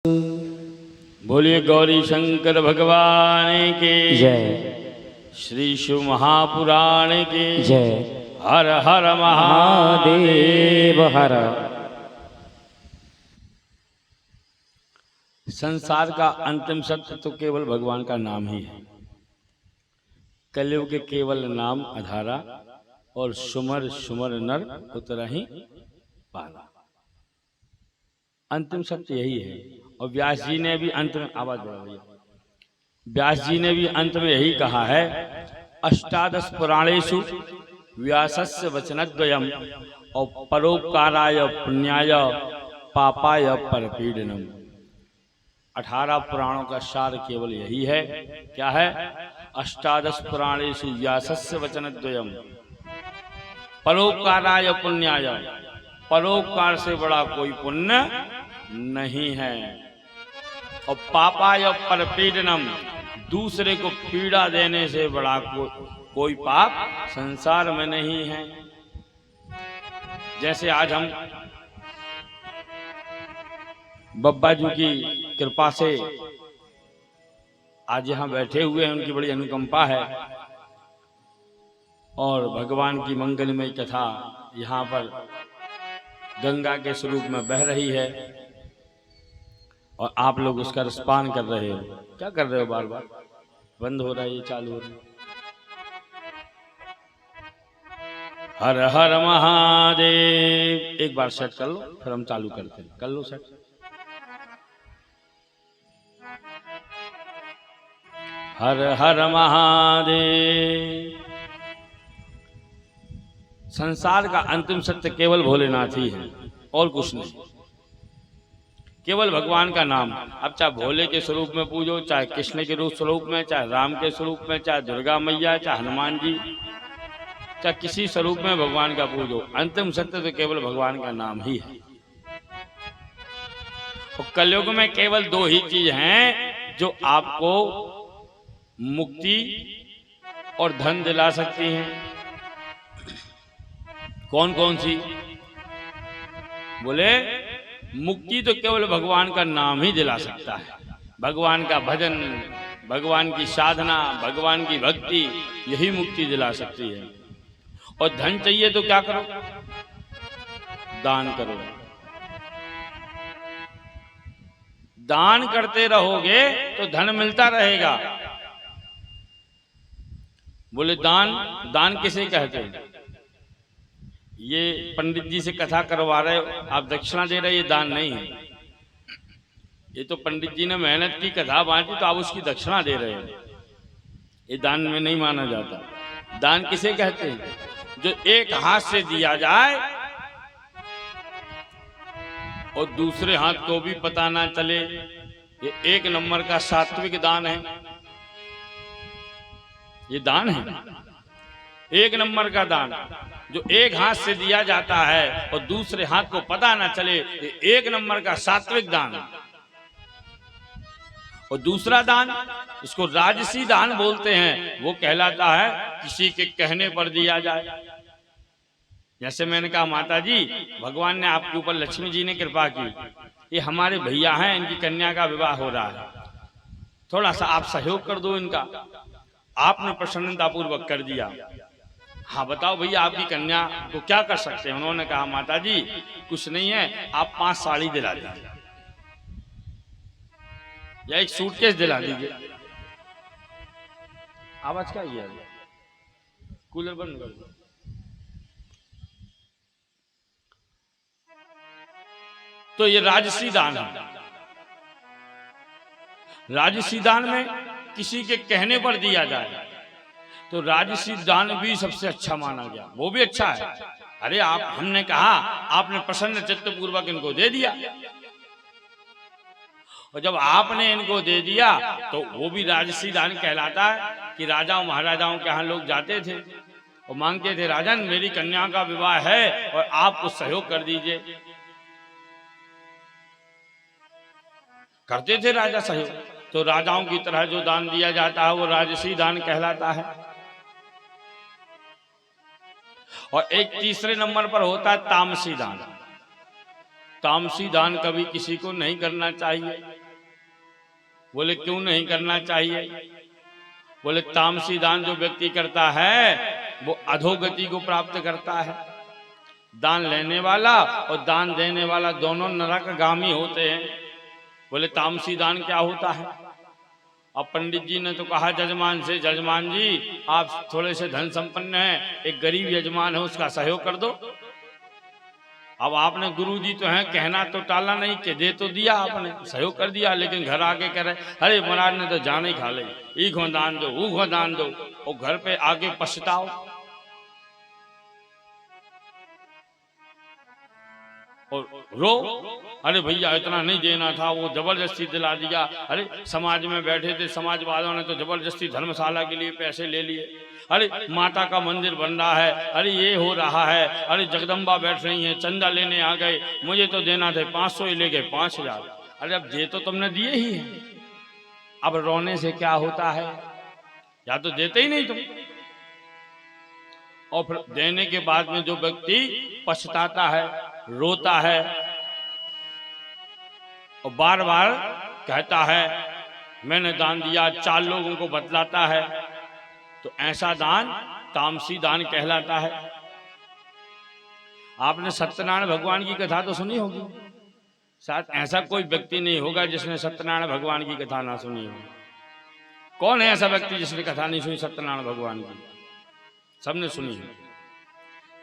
बोलिए गौरी शंकर भगवान के जय। श्री शिव महापुराण के जय। हर हर महादेव। हर। संसार का अंतिम सत्य तो केवल भगवान का नाम ही है। कलयुग के केवल नाम आधारा और सुमर सुमर नर उतरा ही पारा। अंतिम सत्य यही है। और व्यास जी ने भी अंत में आवाज बढ़ा भैया, व्यास जी ने भी अंत में यही कहा है, अष्टादश पुराणेषु व्यासस्य वचनद्वयम् और परोपकाराय पुण्याय पापाय परपीडनम। 18 पुराणों का सार केवल यही है। क्या है? अष्टादश पुराणेषु व्यासस्य वचनद्वयम् परोपकाराय पुण्याय। परोपकार से बड़ा कोई पुण्य नहीं है। और पापाय परपीडनम, दूसरे को पीड़ा देने से बड़ा कोई पाप संसार में नहीं है। जैसे आज हम बब्बा जी की कृपा से आज यहाँ बैठे हुए हैं, उनकी बड़ी अनुकंपा है और भगवान की मंगलमय कथा यहाँ पर गंगा के स्वरूप में बह रही है और आप लोग उसका रसपान कर रहे हो। क्या कर रहे हो? बार बार बंद हो रहा है, ये चालू हो रहा है। हर हर महादेव। एक बार सेट कर लो, फिर हम चालू करते हैं। कर लो सेट। हर हर महादेव। संसार का अंतिम सत्य केवल भोलेनाथ ही है और कुछ नहीं। केवल भगवान का नाम। अब चाहे भोले के स्वरूप में पूजो, चाहे कृष्ण के रूप स्वरूप में, चाहे राम के स्वरूप में, चाहे दुर्गा मैया, चाहे हनुमान जी, चाहे किसी स्वरूप में भगवान का पूजो, अंतिम सत्य तो केवल भगवान का नाम ही है। और कलयुग में केवल 2 ही चीज हैं जो आपको मुक्ति और धन दिला सकती हैं। कौन कौन सी? बोले मुक्ति तो केवल भगवान का नाम ही दिला सकता है। भगवान का भजन, भगवान की साधना, भगवान की भक्ति, यही मुक्ति दिला सकती है। और धन चाहिए तो क्या करो? दान करो। दान करते रहोगे तो धन मिलता रहेगा। बोले दान किसे कहते हैं? ये पंडित जी से कथा करवा रहे हो, आप दक्षिणा दे रहे, ये दान नहीं है। ये तो पंडित जी ने मेहनत की, कथा बांटी, तो आप उसकी दक्षिणा दे रहे हो। ये दान में नहीं माना जाता। दान किसे कहते हैं? जो एक हाथ से दिया जाए और दूसरे हाथ को भी पता ना चले, ये 1 नंबर का सात्विक दान है। ये दान है 1 नंबर का दान, जो एक हाथ से दिया जाता है और दूसरे हाथ को पता ना चले, ये 1 नंबर का सात्विक दान। और दूसरा दान, इसको राजसी दान बोलते हैं, वो कहलाता है किसी के कहने पर दिया जाए। जैसे मैंने कहा, माता जी भगवान ने आपके ऊपर, लक्ष्मी जी ने कृपा की, ये हमारे भैया हैं, इनकी कन्या का विवाह हो रहा है, थोड़ा सा आप सहयोग कर दो इनका। आपने प्रसन्नता पूर्वक कर दिया। हाँ बताओ भैया, आपकी कन्या को क्या कर सकते हैं? उन्होंने कहा, माता जी कुछ नहीं है, आप 5 साड़ी दिला दीजिए या 1 सूटकेस दिला दीजिए। आवाज क्या है? कूलर बंद कर दो। तो ये राजसी दान है। राजसी दान में किसी के कहने पर दिया जाए तो राजसी दान भी सबसे अच्छा माना गया, वो भी अच्छा है। अरे आप, हमने कहा, आपने प्रसन्न चित्त पूर्वक इनको दे दिया, और जब आपने इनको दे दिया तो वो भी राजसी दान कहलाता है। कि राजाओं महाराजाओं के यहाँ लोग जाते थे और मांगते थे, राजन मेरी कन्या का विवाह है और आप कुछ सहयोग कर दीजिए। करते थे राजा सहयोग, तो राजाओं की तरह जो दान दिया जाता है वो राजसी दान कहलाता है। और एक तीसरे नंबर पर होता है तामसी दान। तामसी दान कभी किसी को नहीं करना चाहिए। बोले क्यों नहीं करना चाहिए? बोले तामसी दान जो व्यक्ति करता है वो अधोगति को प्राप्त करता है। दान लेने वाला और दान देने वाला दोनों नरकगामी होते हैं। बोले तामसी दान क्या होता है? अब पंडित जी ने तो कहा जजमान से, जजमान जी आप थोड़े से धन संपन्न हैं, एक गरीब यजमान है उसका सहयोग कर दो। अब आपने गुरु जी तो हैं, कहना तो टाला नहीं कि दे तो दिया, आपने सहयोग कर दिया, लेकिन घर आके कह रहे अरे महाराज ने तो जान ही खा ली, ईखो दान दो ऊखो दान दो, और घर पे आके पछताओ। और रो, अरे भैया इतना नहीं देना था, वो जबरदस्ती दिला दिया। अरे समाज में बैठे थे, समाज वालों ने तो जबरदस्ती धर्मशाला के लिए पैसे ले लिए। अरे माता का मंदिर बन रहा है, अरे ये हो रहा है, अरे जगदम्बा बैठ रही हैं, चंदा लेने आ गए, मुझे तो देना थे 500 ही ले गए 5000। अरे अब दे तो तुमने दिए ही है, अब रोने से क्या होता है? या तो देते ही नहीं तुम। और फिर देने के बाद में जो व्यक्ति पछताता है, रोता है और बार बार कहता है मैंने दान दिया, 4 लोगों को बतलाता है, तो ऐसा दान तामसी दान कहलाता है। आपने सत्यनारायण भगवान की कथा तो सुनी होगी, शायद ऐसा कोई व्यक्ति नहीं होगा जिसने सत्यनारायण भगवान की कथा ना सुनी हो। कौन है ऐसा व्यक्ति जिसने कथा नहीं सुनी सत्यनारायण भगवान की? सबने सुनी है।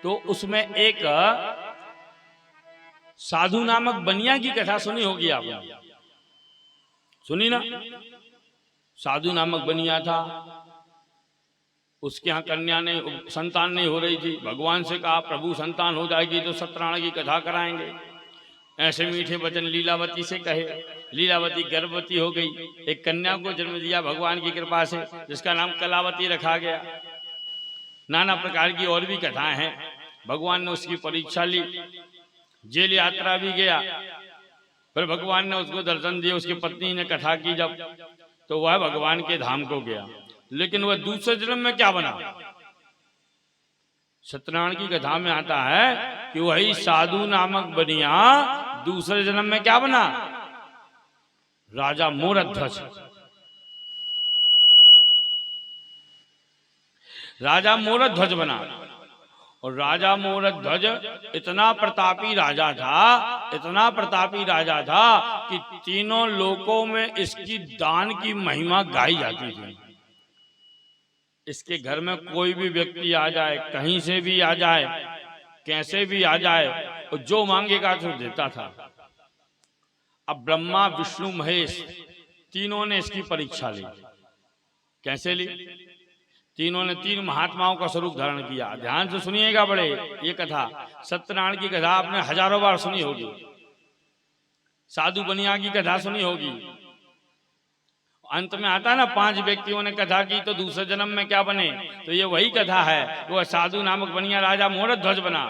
तो उसमें एक साधु नामक बनिया की कथा सुनी होगी आपने, सुनी ना? साधु नामक बनिया था, उसके यहाँ कन्या ने संतान नहीं हो रही थी। भगवान से कहा प्रभु संतान हो जाएगी तो सत्यनारायण की कथा कराएंगे। ऐसे मीठे वचन लीलावती से कहे, लीलावती गर्भवती हो गई, एक कन्या को जन्म दिया भगवान की कृपा से, जिसका नाम कलावती रखा गया। नाना प्रकार की और भी कथाएं हैं। भगवान ने उसकी परीक्षा ली, जेल यात्रा भी गया, फिर भगवान ने उसको दर्शन दिए। उसकी पत्नी ने कथा की जब, तो वह भगवान के धाम को गया। लेकिन वह दूसरे जन्म में क्या बना? सत्यनारायण की कथा में आता है कि वही साधु नामक बनिया दूसरे जन्म में क्या बना? राजा मोरध्वज। राजा मोरध्वज बना। और राजा मोरध्वज इतना प्रतापी राजा था, इतना प्रतापी राजा था कि तीनों लोकों में इसकी दान की महिमा गाई जाती थी। इसके घर में कोई भी व्यक्ति आ जाए, कहीं से भी आ जाए, कैसे भी आ जाए, और जो मांगेगा तो देता था। अब ब्रह्मा विष्णु महेश तीनों ने इसकी परीक्षा ली। कैसे ली? तीनों ने 3 महात्माओं का स्वरूप धारण किया। ध्यान से सुनिएगा बड़े, ये कथा सत्यनारायण की कथा आपने हजारों बार सुनी होगी, साधु बनिया की कथा सुनी होगी। अंत में आता है ना 5 व्यक्तियों ने कथा की तो दूसरे जन्म में क्या बने, तो ये वही कथा है। वो साधु नामक बनिया राजा मोरध्वज बना।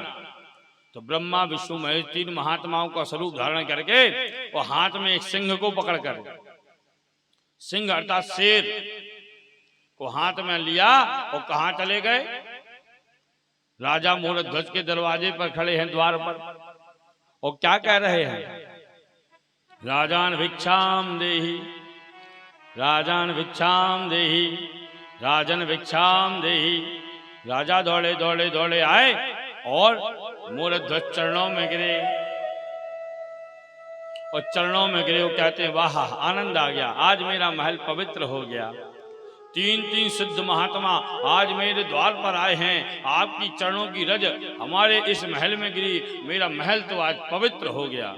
तो ब्रह्मा विष्णु महेश 3 महात्माओं का स्वरूप धारण करके वो हाथ में एक सिंह को पकड़कर, सिंह अर्थात शेर को हाथ में लिया और कहां चले गए? राजा मोरध्वज के दरवाजे पर खड़े हैं, द्वार पर, और क्या कह रहे हैं? राजान भिक्षाम देहि, राजान भिक्षाम देहि, राजन भिक्षाम देहि। राजा दौड़े दौड़े दौड़े आए और मोरध्वज चरणों में गिरे, और चरणों में गिरे। वो कहते हैं वाह आनंद आ गया, आज मेरा महल पवित्र हो गया। 3 सिद्ध महात्मा आज मेरे द्वार पर आए हैं, आपकी चरणों की रज हमारे इस महल में गिरी, मेरा महल तो आज पवित्र हो गया।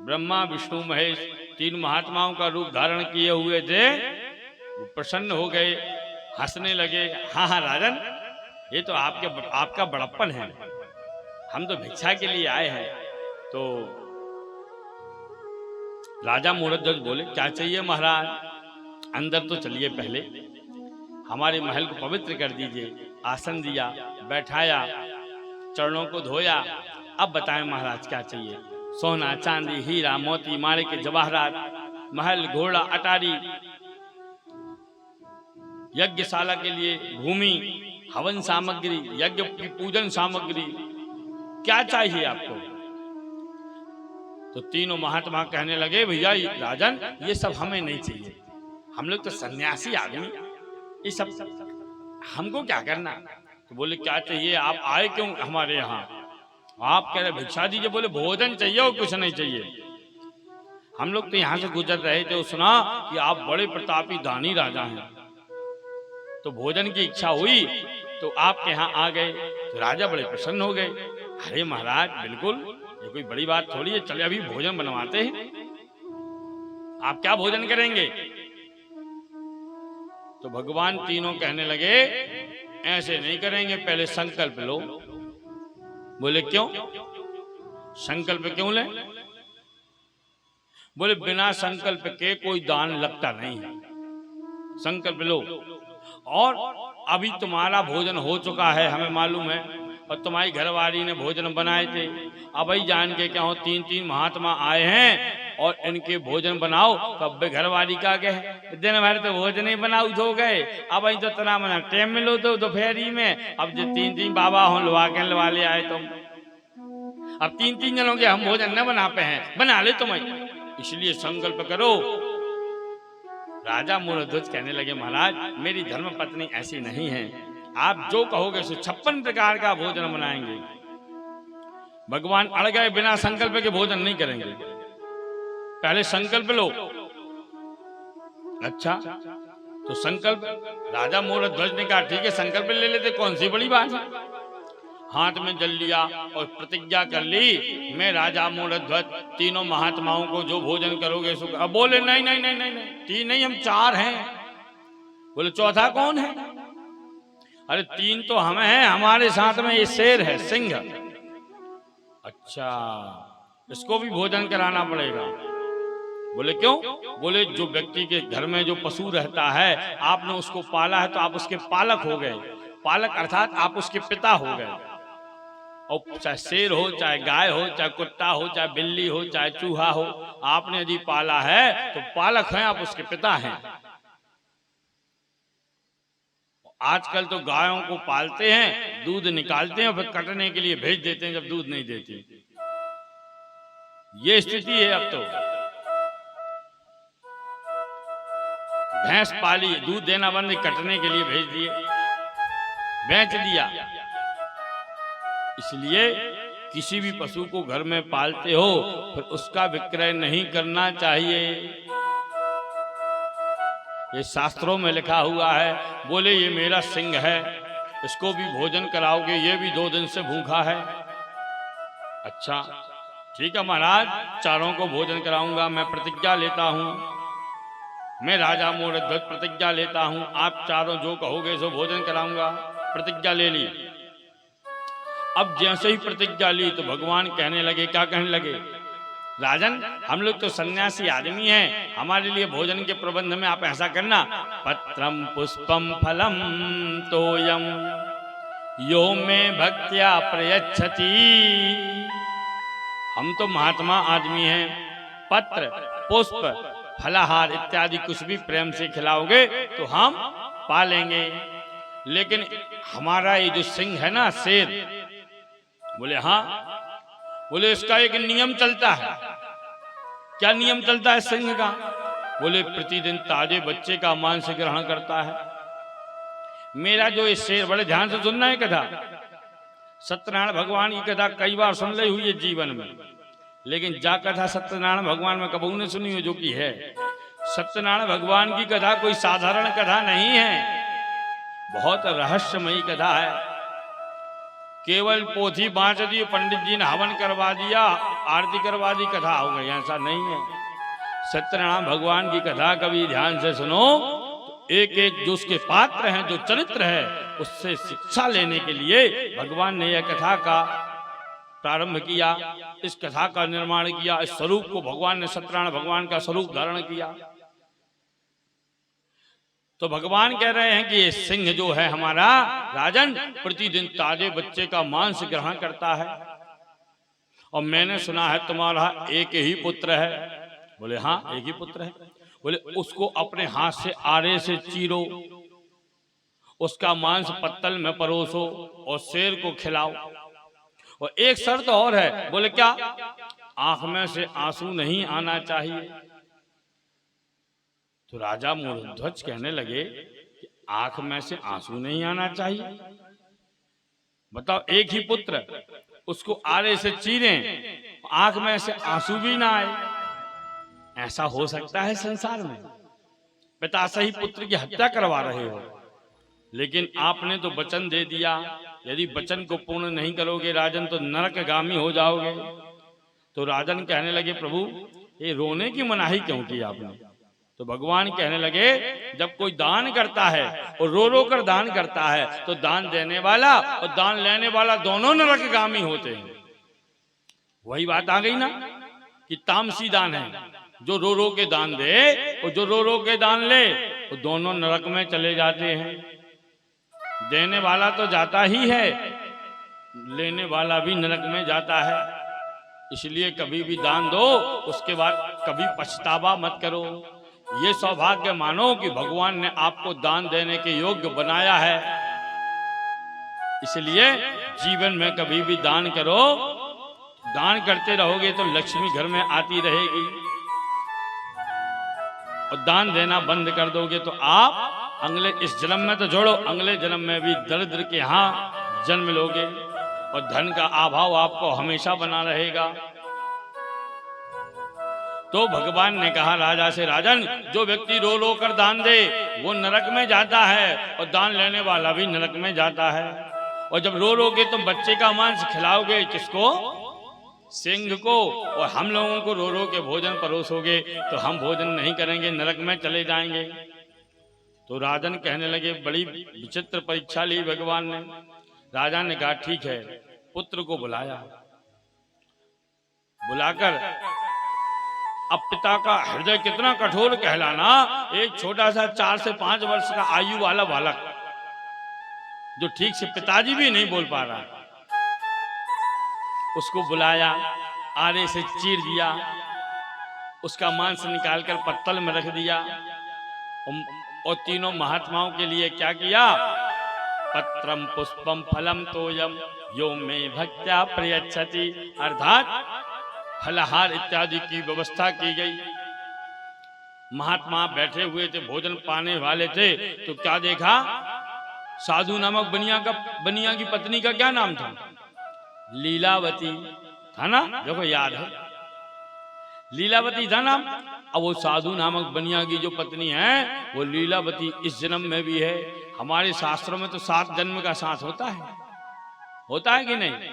ब्रह्मा विष्णु महेश 3 महात्माओं का रूप धारण किए हुए थे, वो प्रसन्न हो गए, हंसने लगे। हाँ हाँ राजन, ये तो आपका बड़प्पन है, हम तो भिक्षा के लिए आए हैं। तो राजा मोरध्वज बोले क्या चाहिए महाराज? अंदर तो चलिए, पहले हमारे महल को पवित्र कर दीजिए। आसन दिया, बैठाया, चरणों को धोया। अब बताएं महाराज क्या चाहिए? सोना चांदी हीरा मोती माणिक जवाहरात, महल घोड़ा अटारी, यज्ञशाला के लिए भूमि, हवन सामग्री, यज्ञ की पूजन सामग्री, क्या चाहिए आपको? तो तीनों महात्मा कहने लगे भैया राजन ये सब हमें नहीं चाहिए, हम लोग तो सन्यासी आदमी, ये सब हमको क्या करना। तो बोले क्या चाहिए, आप आए क्यों हमारे यहाँ, आप कह रहे भिक्षा दीजिए। बोले भोजन चाहिए और कुछ नहीं चाहिए, हम लोग तो यहाँ से गुजर रहे थे, सुना कि आप बड़े प्रतापी दानी राजा हैं, तो भोजन की इच्छा हुई तो आपके यहाँ आ गए। तो राजा बड़े प्रसन्न हो गए। अरे महाराज बिल्कुल, ये कोई बड़ी बात थोड़ी है, चले अभी भोजन बनवाते हैं। आप क्या भोजन करेंगे। तो भगवान तीनों कहने लगे ऐसे नहीं करेंगे, पहले संकल्प लो। बोले क्यों, संकल्प क्यों ले। बोले बिना संकल्प के कोई दान लगता नहीं है, संकल्प लो। और अभी तुम्हारा भोजन हो चुका है हमें मालूम है, और तुम्हारी घरवाली ने भोजन बनाए थे, अब ही जान के क्या हो तीन तीन महात्मा आए हैं और इनके भोजन बनाओ। कब घरवाली का कहे दिन भर तो भोजन ही बनाओ धो गए, अब ही तो तना मना टाइम मिलो तो दोपहरी में, अब जो तीन तीन बाबा हो लुआ के लवा ले आए तुम, अब तीन तीन जनों के हम भोजन न बना पे हैं, बना ले तुम, इसलिए संकल्प करो। राजा मूलध्वज कहने लगे महाराज मेरी धर्म पत्नी ऐसी नहीं है, आप जो कहोगे सो 56 प्रकार का भोजन बनाएंगे। भगवान अड़ गए, बिना संकल्प के भोजन नहीं करेंगे, पहले संकल्प लो। अच्छा तो संकल्प, राजा मूलध्वज ने कहा ठीक है संकल्प ले लेते, कौन सी बड़ी बात है। हाथ में जल लिया और प्रतिज्ञा कर ली, मैं राजा मूलध्वज तीनों महात्माओं को जो भोजन करोगे सो। अब बोले नहीं नहीं नहीं नहीं नहीं, तीन नहीं हम 4 हैं। बोले चौथा कौन है। अरे 3 तो हम हैं, हमारे साथ में ये शेर है सिंह। अच्छा इसको भी भोजन कराना पड़ेगा। बोले क्यों। बोले जो व्यक्ति के घर में जो पशु रहता है आपने उसको पाला है तो आप उसके पालक हो गए, पालक अर्थात आप उसके पिता हो गए। और चाहे शेर हो, चाहे गाय हो, चाहे कुत्ता हो, चाहे बिल्ली हो, चाहे चूहा हो, आपने यदि पाला है तो पालक हैं, आप उसके पिता हैं। आजकल तो गायों को पालते हैं, दूध निकालते हैं, फिर कटने के लिए भेज देते हैं जब दूध नहीं देती। ये स्थिति है अब तो। भैंस पाली, दूध देना बंद, कटने के लिए भेज दिए, बेच दिया। इसलिए किसी भी पशु को घर में पालते हो फिर उसका विक्रय नहीं करना चाहिए, ये शास्त्रों में लिखा हुआ है। बोले ये मेरा सिंह है, इसको भी भोजन कराओगे, ये भी 2 दिन से भूखा है। अच्छा ठीक है महाराज, चारों को भोजन कराऊंगा, मैं प्रतिज्ञा लेता हूं, मैं राजा मूलध्वज प्रतिज्ञा लेता हूं, आप चारों जो कहोगे सो भोजन कराऊंगा। प्रतिज्ञा ले ली। अब जैसे ही प्रतिज्ञा ली तो भगवान कहने लगे, क्या कहने लगे, राजन हम लोग तो सन्यासी आदमी हैं, हमारे लिए भोजन के प्रबंध में आप ऐसा करना, पत्रम पुष्पम फलम तोयम यो में भक्त्या प्रयच्छति। हम तो महात्मा आदमी हैं, पत्र पुष्प फलाहार इत्यादि कुछ भी प्रेम से खिलाओगे तो हम पालेंगे, लेकिन हमारा ये जो सिंह है ना शेर। बोले हाँ। बोले इसका एक नियम चलता है। क्या नियम चलता है सिंह का। बोले प्रतिदिन ताजे बच्चे का मांस ग्रहण करता है। मेरा जो ये शेर, बड़े ध्यान से सुनना है कथा, सत्यनारायण भगवान की कथा कई बार सुन ली हुई है जीवन में, लेकिन जा कथा सत्यनारायण भगवान में कबू ने सुनी हो जो की है। सत्यनारायण भगवान की कथा कोई साधारण कथा नहीं है, बहुत रहस्यमयी कथा है। केवल पोथी बांट दी, पंडित जी ने हवन करवा दिया, आरती करवा दी, कथा हो गई, ऐसा नहीं है। सत्यनारायण भगवान की कथा कभी ध्यान से सुनो तो एक एक जो उसके पात्र हैं, जो चरित्र है, उससे शिक्षा लेने के लिए भगवान ने यह कथा का प्रारंभ किया, इस कथा का निर्माण किया, इस स्वरूप को भगवान ने सत्यनारायण भगवान का स्वरूप धारण किया। तो भगवान कह रहे हैं कि ये सिंह जो है हमारा राजन प्रतिदिन ताजे बच्चे का मांस ग्रहण करता है, और मैंने सुना है तुम्हारा एक ही पुत्र है। बोले हाँ एक ही पुत्र है। बोले उसको अपने हाथ से आरे से चीरो, उसका मांस पत्तल में परोसो और शेर को खिलाओ, और एक शर्त और है। बोले क्या। आंख में से आंसू नहीं आना चाहिए। तो राजा मूढ़ध्वज कहने लगे कि आंख में से आंसू नहीं आना चाहिए? बताओ, एक ही पुत्र, उसको आरे से चीरें, आंख में से आंसू भी ना आए, ऐसा हो सकता है संसार में? पिता से ही पुत्र की हत्या करवा रहे हो, लेकिन आपने तो वचन दे दिया, यदि वचन को पूर्ण नहीं करोगे राजन तो नरकगामी हो जाओगे। तो राजन कहने लगे, प्रभु ये रोने की मनाही क्यों की आपने? तो भगवान कहने लगे, जब कोई दान करता है और रो रो कर दान करता है तो दान देने वाला और दान लेने वाला दोनों नरकगामी होते हैं। वही बात आ गई ना कि तामसी दान है, जो रो रो के दान दे और जो रो रो के दान ले वो दोनों नरक में चले जाते हैं। देने वाला तो जाता ही है, लेने वाला भी नरक में जाता है। इसलिए कभी भी दान दो, उसके बाद कभी पछतावा मत करो। ये सौभाग्य मानो कि भगवान ने आपको दान देने के योग्य बनाया है। इसलिए जीवन में कभी भी दान करो, दान करते रहोगे तो लक्ष्मी घर में आती रहेगी, और दान देना बंद कर दोगे तो आप अगले, इस जन्म में तो जोड़ो, अगले जन्म में भी दरिद्र के यहाँ जन्म लोगे और धन का अभाव आपको हमेशा बना रहेगा। तो भगवान ने कहा राजा से, राजन जो व्यक्ति रो रो कर दान दे वो नरक में जाता है और दान लेने वाला भी नरक में जाता है। और जब रो रो के तुम बच्चे का मांस खिलाओगे, किसको? सिंह को, और हम लोगों को रो रो के भोजन परोसोगे तो हम भोजन नहीं करेंगे, नरक में चले जाएंगे। तो राजन कहने लगे, बड़ी विचित्र परीक्षा ली भगवान ने। राजा ने कहा ठीक है, पुत्र को बुलाया, बुलाकर अब पिता का हृदय कितना कठोर कहलाना, एक छोटा सा 4 से 5 वर्ष का आयु वाला बालक जो ठीक से पिताजी भी नहीं बोल पा रहा, उसको बुलाया, आरे से चीर दिया, उसका मांस निकालकर पत्तल में रख दिया और तीनों महात्माओं के लिए क्या किया? पत्रम पुष्पम फलम तोयम यो में भक्त्या प्रयच्छति, अर्थात फलहार इत्यादि की व्यवस्था की गई। महात्मा बैठे हुए थे, भोजन पाने वाले थे, तो क्या देखा? साधु नामक बनिया की पत्नी का क्या नाम था? लीलावती था ना, देखो याद है, लीलावती था नाम। अब वो साधु नामक बनिया की जो पत्नी है वो लीलावती इस जन्म में भी है। हमारे शास्त्रों में तो 7 जन्म का साथ होता है कि नहीं?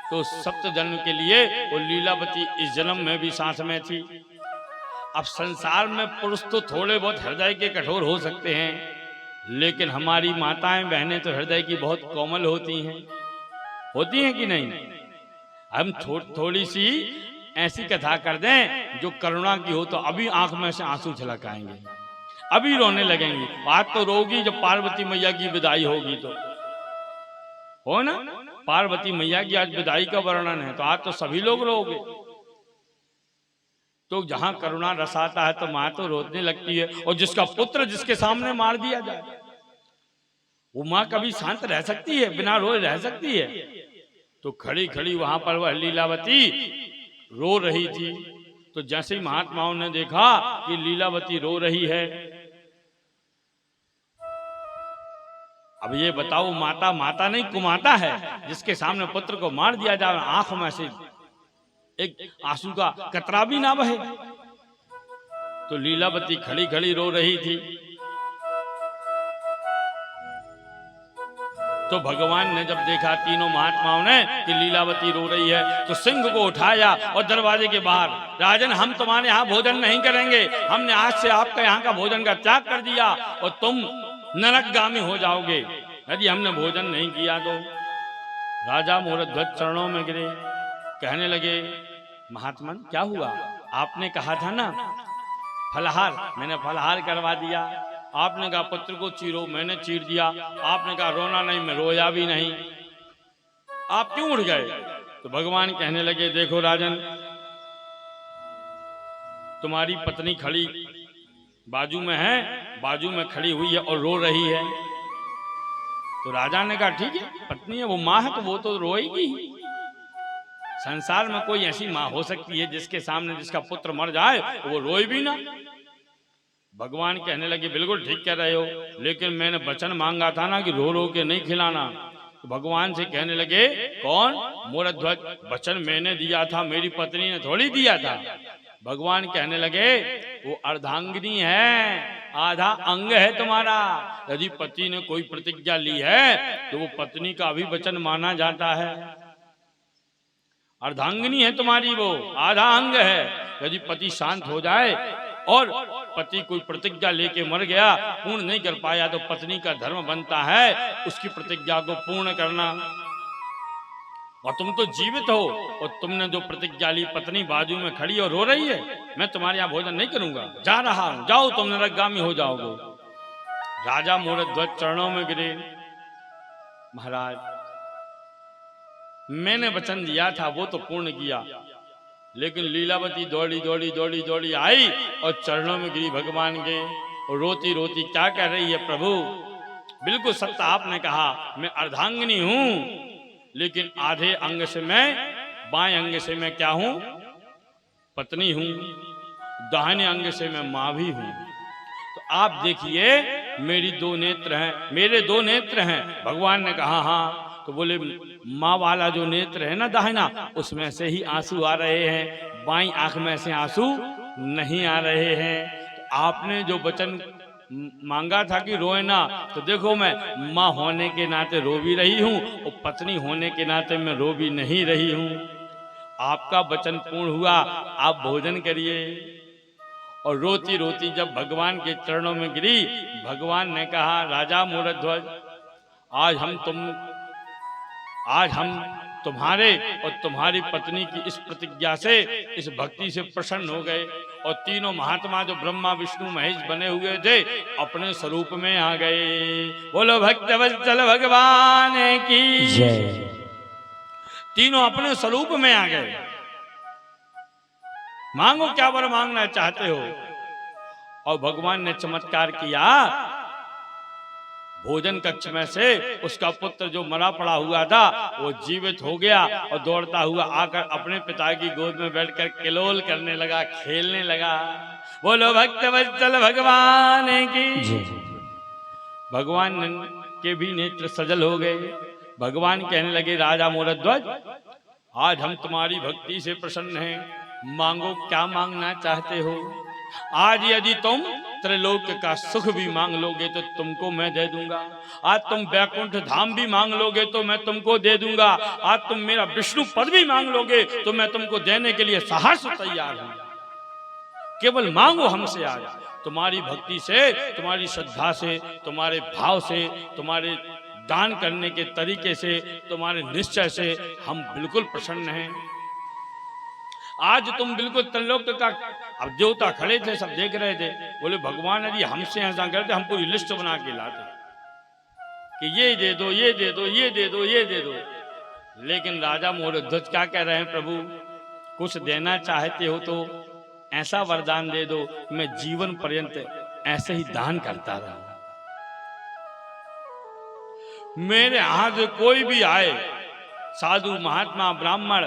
तो 7 जन्म के लिए वो लीलावती इस जन्म में भी साथ में थी। अब संसार में पुरुष तो थोड़े बहुत हृदय के कठोर हो सकते हैं, लेकिन हमारी माताएं बहनें तो हृदय की बहुत कोमल होती हैं कि नहीं? हम थोड़ी सी ऐसी कथा कर दें जो करुणा की हो तो अभी आंख में से आंसू छलक आएंगे, अभी रोने लगेंगी। बात तो रोगी जब पार्वती मैया की विदाई होगी, तो हो ना, पार्वती मैया की आज विदाई का वर्णन है, तो आज तो सभी लोग रोगे। तो जहां करुणा रस आता है तो मां तो रोने लगती है, और जिसका पुत्र जिसके सामने मार दिया जाए, वो मां कभी शांत रह सकती है? बिना रोए रह सकती है? तो खड़ी खड़ी वहां पर वह लीलावती रो रही थी। तो जैसे ही महात्माओं ने देखा कि लीलावती रो रही है, अब ये बताओ, माता नहीं कुमाता है जिसके सामने पुत्र को मार दिया जाए, आंख में से एक आंसू का कतरा भी ना बहे। तो लीलावती खड़ी खड़ी रो रही थी। तो भगवान ने जब देखा, तीनों महात्माओं ने, कि लीलावती रो रही है, तो सिंह को उठाया और दरवाजे के बाहर, राजन हम तुम्हारे यहाँ भोजन नहीं करेंगे, हमने आज से आपका यहाँ का भोजन का त्याग कर दिया और तुम नरकगामी हो जाओगे यदि हमने भोजन नहीं किया तो। राजा मूढ़ध्वज चरणों में गिरे, कहने लगे, महात्मन क्या हुआ? आपने कहा था ना फलहार, मैंने फलहार करवा दिया। आपने कहा पुत्र को चीरो, मैंने चीर दिया। आपने कहा रोना नहीं, मैं रोया भी नहीं, आप क्यों उठ गए? तो भगवान कहने लगे, देखो राजन, तुम्हारी पत्नी खड़ी बाजू में है, बाजू में खड़ी हुई है और रो रही है। तो राजा ने कहा ठीक है, पत्नी है, वो माँ है तो वो तो रोएगी। संसार में कोई ऐसी माँ हो सकती है जिसके सामने जिसका पुत्र मर जाए वो रोए भी ना। भगवान कहने लगे बिल्कुल ठीक कह रहे हो, लेकिन मैंने वचन मांगा था ना कि रो रो के नहीं खिलाना। तो भगवान से कहने लगे कौन? मोरध्वज, वचन मैंने दिया था, मेरी पत्नी ने थोड़ी दिया था। भगवान कहने लगे वो अर्धांगिनी है, आधा अंग है तुम्हारा। यदि पति ने कोई प्रतिज्ञा ली है तो वो पत्नी का भी वचन माना जाता है। अर्धांगिनी है तुम्हारी, वो आधा अंग है। यदि पति शांत हो जाए और पति कोई प्रतिज्ञा लेके मर गया, पूर्ण नहीं कर पाया, तो पत्नी का धर्म बनता है उसकी प्रतिज्ञा को पूर्ण करना। और तुम तो जीवित हो और तुमने जो प्रतिज्ञा ली, पत्नी बाजू में खड़ी और रो रही है, मैं तुम्हारे यहाँ भोजन नहीं करूंगा, जा रहा हूं, जाओ तुम नरकगामी हो जाओगे। राजा मोरध्वज चरणों में गिरे, महाराज मैंने वचन दिया था वो तो पूर्ण किया, लेकिन लीलावती दौड़ी दौड़ी दौड़ी दौड़ी आई और चरणों में गिरी भगवान के, और रोती रोती क्या कह रही है, प्रभु बिल्कुल सत्य आपने कहा, मैं अर्धांगिनी हूं, लेकिन आधे अंग से मैं, बाएं अंग से मैं क्या हूं? पत्नी हूं, दाहिने अंग से मैं मां भी हूं। तो आप देखिए मेरी दो नेत्र हैं, मेरे दो नेत्र हैं। भगवान ने कहा हाँ। तो बोले माँ वाला जो नेत्र है ना दाहिना, उसमें से ही आंसू आ रहे हैं, बाईं आंख में से आंसू नहीं आ रहे हैं। तो आपने जो वचन मांगा था कि रोए ना, तो देखो मैं माँ होने के नाते रो भी रही हूँ और पत्नी होने के नाते मैं रो भी नहीं रही हूँ। आपका वचन पूर्ण हुआ, आप भोजन करिए। और रोती रोती जब भगवान के चरणों में गिरी, भगवान ने कहा राजा मोरध्वज, आज हम तुम्हारे और तुम्हारी पत्नी की इस प्रतिज्ञा से, इस भक्ति से प्रसन्न हो गए, और तीनों महात्मा जो ब्रह्मा विष्णु महेश बने हुए थे अपने स्वरूप में आ गए। बोलो भक्तवत्सल भगवान की जय। तीनों अपने स्वरूप में आ गए। मांगो क्या वर मांगना चाहते हो। और भगवान ने चमत्कार किया, भोजन कक्ष में से उसका पुत्र जो मरा पड़ा हुआ था वो जीवित हो गया और दौड़ता हुआ आकर अपने पिता की गोद में बैठकर किलोल करने लगा, खेलने लगा। बोलो भक्तवत्सल भगवान की। भगवान के भी नेत्र सजल हो गए। भगवान कहने लगे राजा मोरध्वज, आज हम तुम्हारी भक्ति से प्रसन्न हैं, मांगो क्या मांगना चाहते हो। आज यदि तुम त्रिलोक का सुख भी मांग लोगे तो तुमको मैं दे दूंगा। आज तुम वैकुंठ धाम भी मांग लोगे तो मैं तुमको दे दूंगा। आज तुम मेरा विष्णु पद भी मांग लोगे तो मैं तुमको देने के लिए सहर्ष तैयार हूं। केवल मांगो हमसे। आज तुम्हारी भक्ति से, तुम्हारी श्रद्धा से, तुम्हारे भाव से, तुम्हारे दान करने के तरीके से, तुम्हारे निश्चय से हम बिल्कुल प्रसन्न हैं। आज तुम बिल्कुल त्रिलोक का, अब देवता खड़े थे सब देख रहे थे, बोले भगवान यदि हमसे ऐसा करते हम पूरी लिस्ट बना के लाते कि ये दे दो, ये दे दो, ये दे दो, ये दे दो। लेकिन राजा मोरध्वज क्या कह रहे हैं, प्रभु कुछ देना चाहते हो तो ऐसा वरदान दे दो, मैं जीवन पर्यंत ऐसे ही दान करता रहूं। मेरे हाथ कोई भी आए, साधु महात्मा ब्राह्मण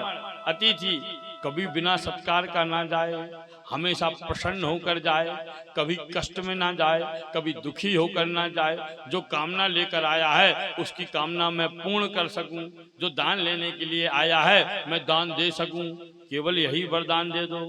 अतिथि, कभी बिना सत्कार का ना जाए, हमेशा प्रसन्न होकर जाए, कभी कष्ट में ना जाए, कभी दुखी होकर ना जाए। जो कामना लेकर आया है उसकी कामना मैं पूर्ण कर सकूं, जो दान लेने के लिए आया है मैं दान दे सकूं, केवल यही वरदान दे दो।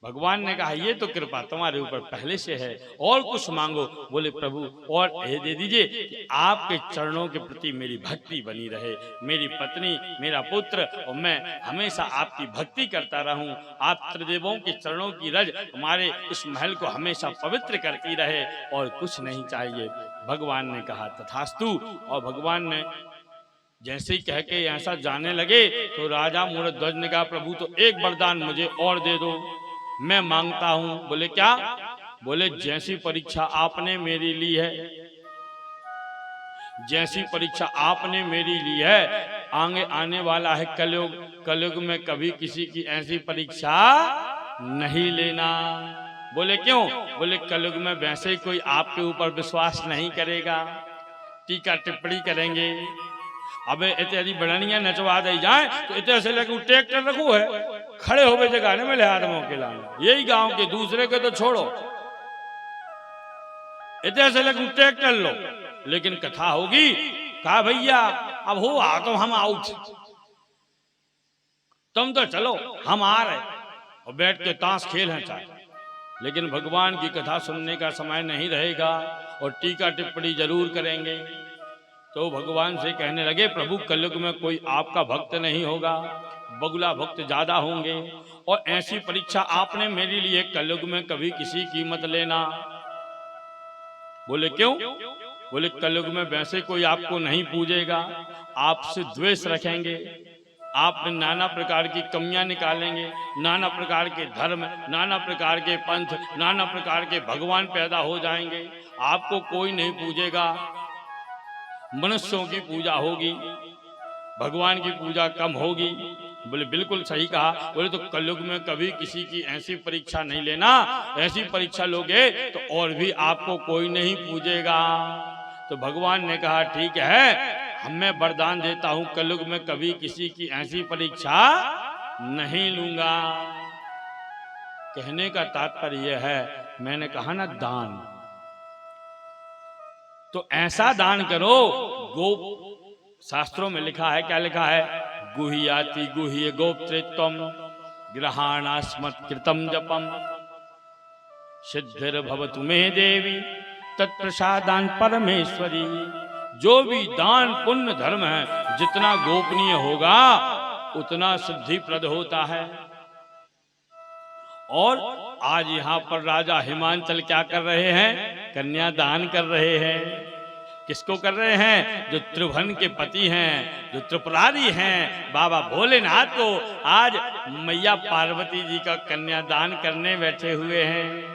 भगवान ने कहा ये तो कृपा तुम्हारे ऊपर पहले से है, और कुछ मांगो। बोले प्रभु और ये दे दीजिए कि आपके चरणों के प्रति मेरी भक्ति बनी रहे, मेरी पत्नी, मेरा पुत्र और मैं हमेशा आपकी भक्ति करता रहूं। आप त्रिदेवों के चरणों की रज हमारे इस महल को हमेशा पवित्र करती रहे, और कुछ नहीं चाहिए। भगवान ने कहा तथास्तु। और भगवान ने जैसे ही कह के ऐसा जाने लगे तो राजा मोरध्वज ने कहा प्रभु तो एक वरदान मुझे और दे दो, मैं मांगता हूं। बोले क्या? बोले जैसी परीक्षा आपने मेरी ली है, जैसी परीक्षा आपने मेरी ली है, आगे आने वाला है कलयुग, कलयुग में कभी किसी की ऐसी परीक्षा नहीं लेना। बोले क्यों? बोले कलयुग में वैसे ही कोई आपके ऊपर विश्वास नहीं करेगा, टीका टिप्पणी करेंगे, अबे इतने यदि बड़निया नचवा दे जाए तो इतने से लगे ट्रैक्टर रखो है खड़े हो गए जगह में ले आदमों के लाने यही गांव के दूसरे के तो छोड़ो इतने से लगे ट्रैक्टर लो लेकिन कथा होगी कहा भैया अब हो आ तो हम आउट तुम तो चलो हम आ रहे और बैठ के ताश खेल हैं चाहे लेकिन भगवान की कथा सुनने का समय नहीं रहेगा और टीका टिप्पणी जरूर करेंगे। तो भगवान से कहने लगे प्रभु कलयुग में कोई आपका भक्त नहीं होगा बगुला भक्त ज्यादा होंगे और ऐसी परीक्षा आपने मेरे लिए कलयुग में कभी किसी की मत लेना। बोले क्यों? बोले कलयुग में वैसे कोई आपको नहीं पूजेगा आपसे द्वेष रखेंगे आप में नाना प्रकार की कमियां निकालेंगे नाना प्रकार के धर्म नाना प्रकार के पंथ नाना प्रकार के भगवान पैदा हो जाएंगे आपको कोई नहीं पूजेगा मनुष्यों की पूजा होगी भगवान की पूजा कम होगी। बोले बिल्कुल सही कहा। बोले तो कलयुग में कभी किसी की ऐसी परीक्षा नहीं लेना ऐसी परीक्षा लोगे तो और भी आपको कोई नहीं पूजेगा। तो भगवान ने कहा ठीक है मैं वरदान देता हूं कलयुग में कभी किसी की ऐसी परीक्षा नहीं लूंगा। कहने का तात्पर्य यह है मैंने कहा ना दान तो ऐसा दान करो गो शास्त्रों में लिखा है क्या लिखा है गुह्याति गुह्य गोप्तृत्वम ग्रहाणास्मत् कृतम जपम सिद्धिर्भवतु मे देवी तत्प्रसादान परमेश्वरी। जो भी दान पुण्य धर्म है जितना गोपनीय होगा उतना सिद्धिप्रद होता है। और आज यहाँ पर राजा हिमांचल क्या कर रहे हैं कन्यादान कर रहे हैं। किसको कर रहे हैं? जो त्रिभुवन के पति हैं जो त्रिपुरारी हैं बाबा भोलेनाथ को आज मैया पार्वती जी का कन्यादान करने बैठे हुए हैं।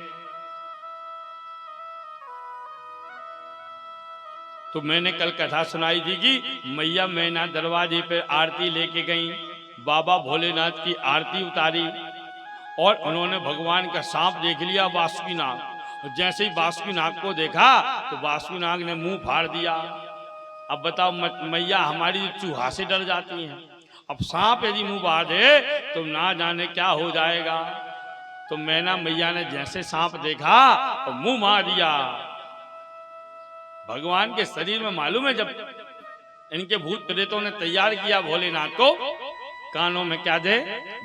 तो मैंने कल कथा सुनाई थी कि मैया मैना दरवाजे पे आरती लेके गई बाबा भोलेनाथ की आरती उतारी और उन्होंने भगवान का सांप देख लिया वासुकीनाग। जैसे ही वासुकीनाग को देखा तो वासुकीनाग ने मुंह फाड़ दिया। अब बताओ मैया हमारी चूहा से डर जाती हैं अब सांप यदि मुंह फाड़ दे तो ना जाने क्या हो जाएगा। तो मैना मैया ने जैसे सांप देखा तो मुंह मार दिया। भगवान के शरीर में मालूम है जब इनके भूत प्रेतों ने तैयार किया भोलेनाथ को कानों में क्या थे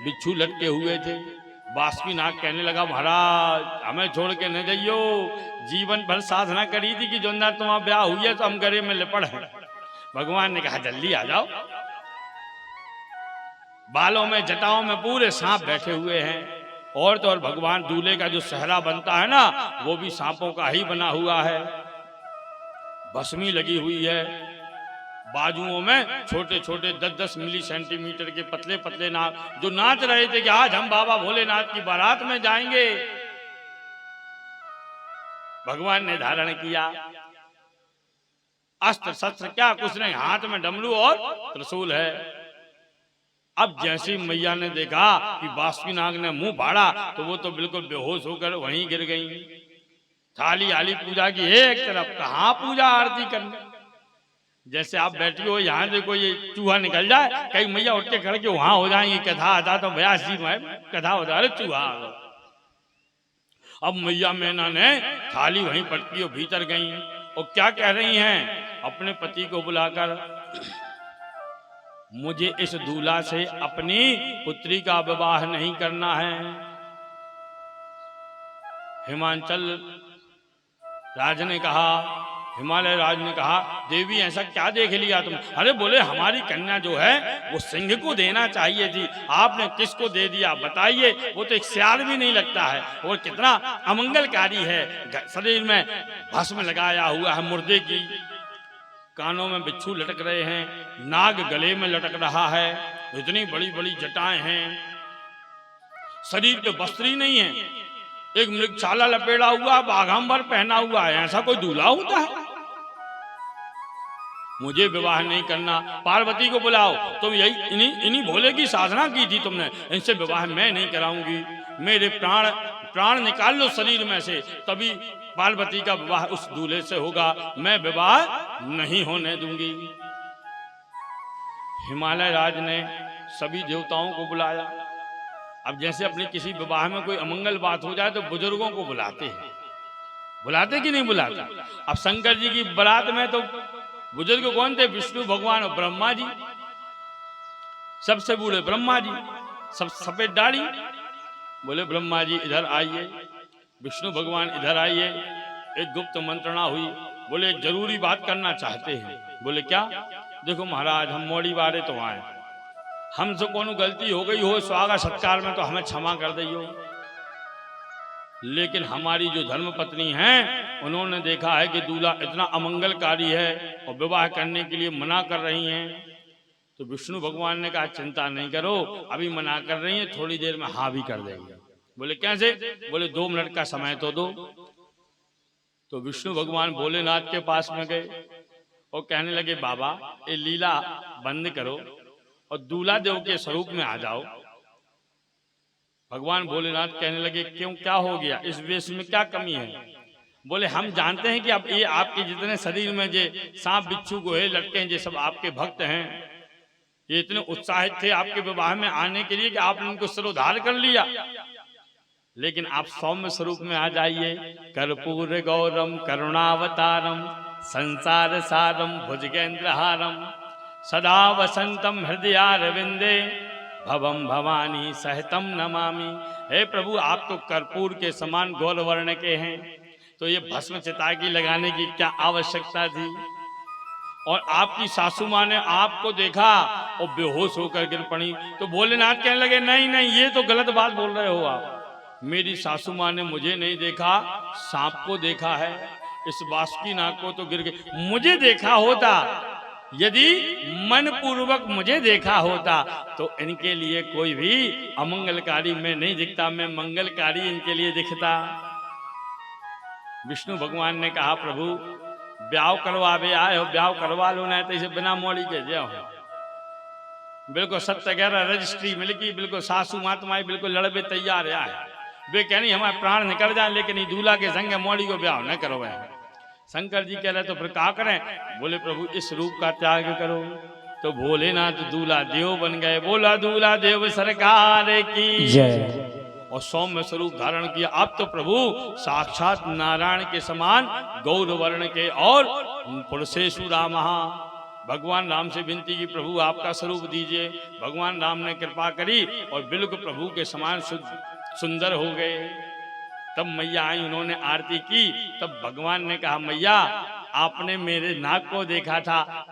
बिच्छू लटके हुए थे। वासुकीनाग कहने लगा महाराज हमें छोड़ के न जाइयो जीवन भर साधना करी थी कि जो ना तुम्हारा ब्याह हुई है तो हम गले में लिपड़ है। भगवान ने कहा जल्दी आ जाओ। बालों में जटाओं में पूरे सांप बैठे हुए हैं और तो और भगवान दूल्हे का जो सहरा बनता है ना वो भी सांपों का ही बना हुआ है। भस्मी लगी हुई है बाजुओं में छोटे छोटे 10-10 मिली सेंटीमीटर के पतले पतले नाग जो नाच रहे थे कि आज हम बाबा भोलेनाथ की बारात में जाएंगे। भगवान ने धारण किया अस्त्र शस्त्र क्या कुछ नहीं हाथ में डमरू और त्रिशूल है। अब जैसी मैया ने देखा कि वासुकीनाग ने मुंह फाड़ा तो वो तो बिल्कुल बेहोश होकर वहीं गिर गई। थाली आली पूजा की एक तरफ कहाँ पूजा आरती करने। जैसे आप बैठी हो यहाँ से कोई चूहा निकल जाए कहीं मैया उठ के खड़े के वहां हो जाएंगी कथा आता तो भैया सी कथा होता अरे चूहा आ गया। अब मैया मैना ने थाली वहीं पटकी और भीतर गई और क्या कह रही हैं अपने पति को बुलाकर मुझे इस दूल्हा से अपनी पुत्री का विवाह नहीं करना है। हिमांचल राज ने कहा हिमालय राज ने कहा देवी ऐसा क्या देख लिया तुम? अरे बोले हमारी कन्या जो है वो सिंह को देना चाहिए थी आपने किसको दे दिया बताइए। वो तो एक सियार भी नहीं लगता है और कितना अमंगलकारी है। शरीर में भस्म लगाया हुआ है मुर्दे की कानों में बिच्छू लटक रहे हैं नाग गले में लटक रहा है इतनी बड़ी बड़ी जटाएं हैं शरीर पे वस्त्र ही नहीं है एक मृगशाला लपेड़ा हुआ बाघांबर पहना हुआ है। ऐसा कोई दूल्हा होता है? मुझे विवाह नहीं करना। पार्वती को बुलाओ तुम यही इन्हीं भोले की साधना की थी तुमने इनसे विवाह मैं नहीं कराऊंगी। मेरे प्राण निकाल लो शरीर में से तभी पार्वती का विवाह उस दूल्हे से होगा। मैं विवाह नहीं होने दूंगी। हिमालय राज ने सभी देवताओं को बुलाया। अब जैसे अपने किसी विवाह में कोई अमंगल बात हो जाए तो बुजुर्गों को बुलाते हैं, बुलाते कि नहीं बुलाते। अब शंकर जी की बारात में तो बुजुर्ग कौन थे? विष्णु भगवान और ब्रह्मा जी, सबसे बूढ़े ब्रह्मा जी, सब सफेद दाढ़ी। बोले ब्रह्मा जी इधर आइए, विष्णु भगवान इधर आइए। एक गुप्त मंत्रणा हुई। बोले एक जरूरी बात करना चाहते हैं। बोले क्या? देखो महाराज, हम मोड़ी बारे तो आए, हमसे कोनो गलती हो गई हो स्वागत सत्कार में तो हमें क्षमा कर दियो, लेकिन हमारी जो धर्म पत्नी हैं उन्होंने देखा है कि दूल्हा इतना अमंगलकारी है और विवाह करने के लिए मना कर रही हैं। तो विष्णु भगवान ने कहा चिंता नहीं करो, अभी मना कर रही हैं, थोड़ी देर में हाँ भी कर देंगे। बोले कैसे? बोले 2 मिनट का समय तो दो। तो विष्णु भगवान भोलेनाथ के पास में गए और कहने लगे बाबा ये लीला बंद करो और दूल्हा देव के स्वरूप में आ जाओ। भगवान भोलेनाथ कहने लगे क्यों, क्या हो गया, इस वेश में क्या कमी है? बोले हम जानते हैं कि अब ये आपके जितने शरीर में जे सांप बिच्छू गोहे लटके हैं, ये सब आपके भक्त हैं, ये इतने उत्साहित थे आपके विवाह में आने के लिए कि आपने उनको सिरोधार कर लिया, लेकिन आप सौम्य स्वरूप में आ जाइए। कर्पूर गौरम करुणावतारम संसार सारम भुजगेंद्रहारम सदा वसंतम हृदयारविंदे भवम भवानी सहतम नमामि। हे प्रभु, आप तो कर्पूर के समान गौर वर्ण के हैं, तो ये भस्म चिता की लगाने की क्या आवश्यकता थी? और आपकी सासू माँ ने आपको देखा और बेहोश होकर गिर पड़ी। तो भोलेनाथ कहने लगे नहीं नहीं, ये तो गलत बात बोल रहे हो आप। मेरी सासू माँ ने मुझे नहीं देखा, सांप को देखा है, इस बासुकी नाग को तो गिर गई। मुझे देखा होता, यदि मन पूर्वक मुझे देखा होता तो इनके लिए कोई भी अमंगलकारी मैं नहीं दिखता, मैं मंगलकारी इनके लिए दिखता। विष्णु भगवान ने कहा प्रभु ब्याह करवावे आए हो, ब्याह करवा लो, ना तो इसे बिना मोड़ी के जाओ। बिल्कुल सत्य कह रहा, रजिस्ट्री मिलकी, बिल्कुल सासू मातमाई बिल्कुल लड़बे तैयार है। वे कहनी हमारे प्राण निकल जाए लेकिन ये दूल्हा के संग मोड़ी को ब्याह न करो। शंकर जी कह रहे तो फिर क्या करें? बोले प्रभु इस रूप का त्याग करो। तो भोलेनाथ दूल्हा देव बन गए। बोला दूल्हा देव सरकार की जय। और सौम्य स्वरूप धारण किया। अब तो प्रभु साक्षात नारायण के समान गौर वर्ण के और पुरुषेशु राम। भगवान राम से विनती की प्रभु आपका स्वरूप दीजिए। भगवान राम ने कृपा करी और बिल्कुल प्रभु के समान सुंदर हो गए। तब मैया आई, उन्होंने आरती की। तब भगवान ने कहा मैया आपने मेरे नाक को देखा था,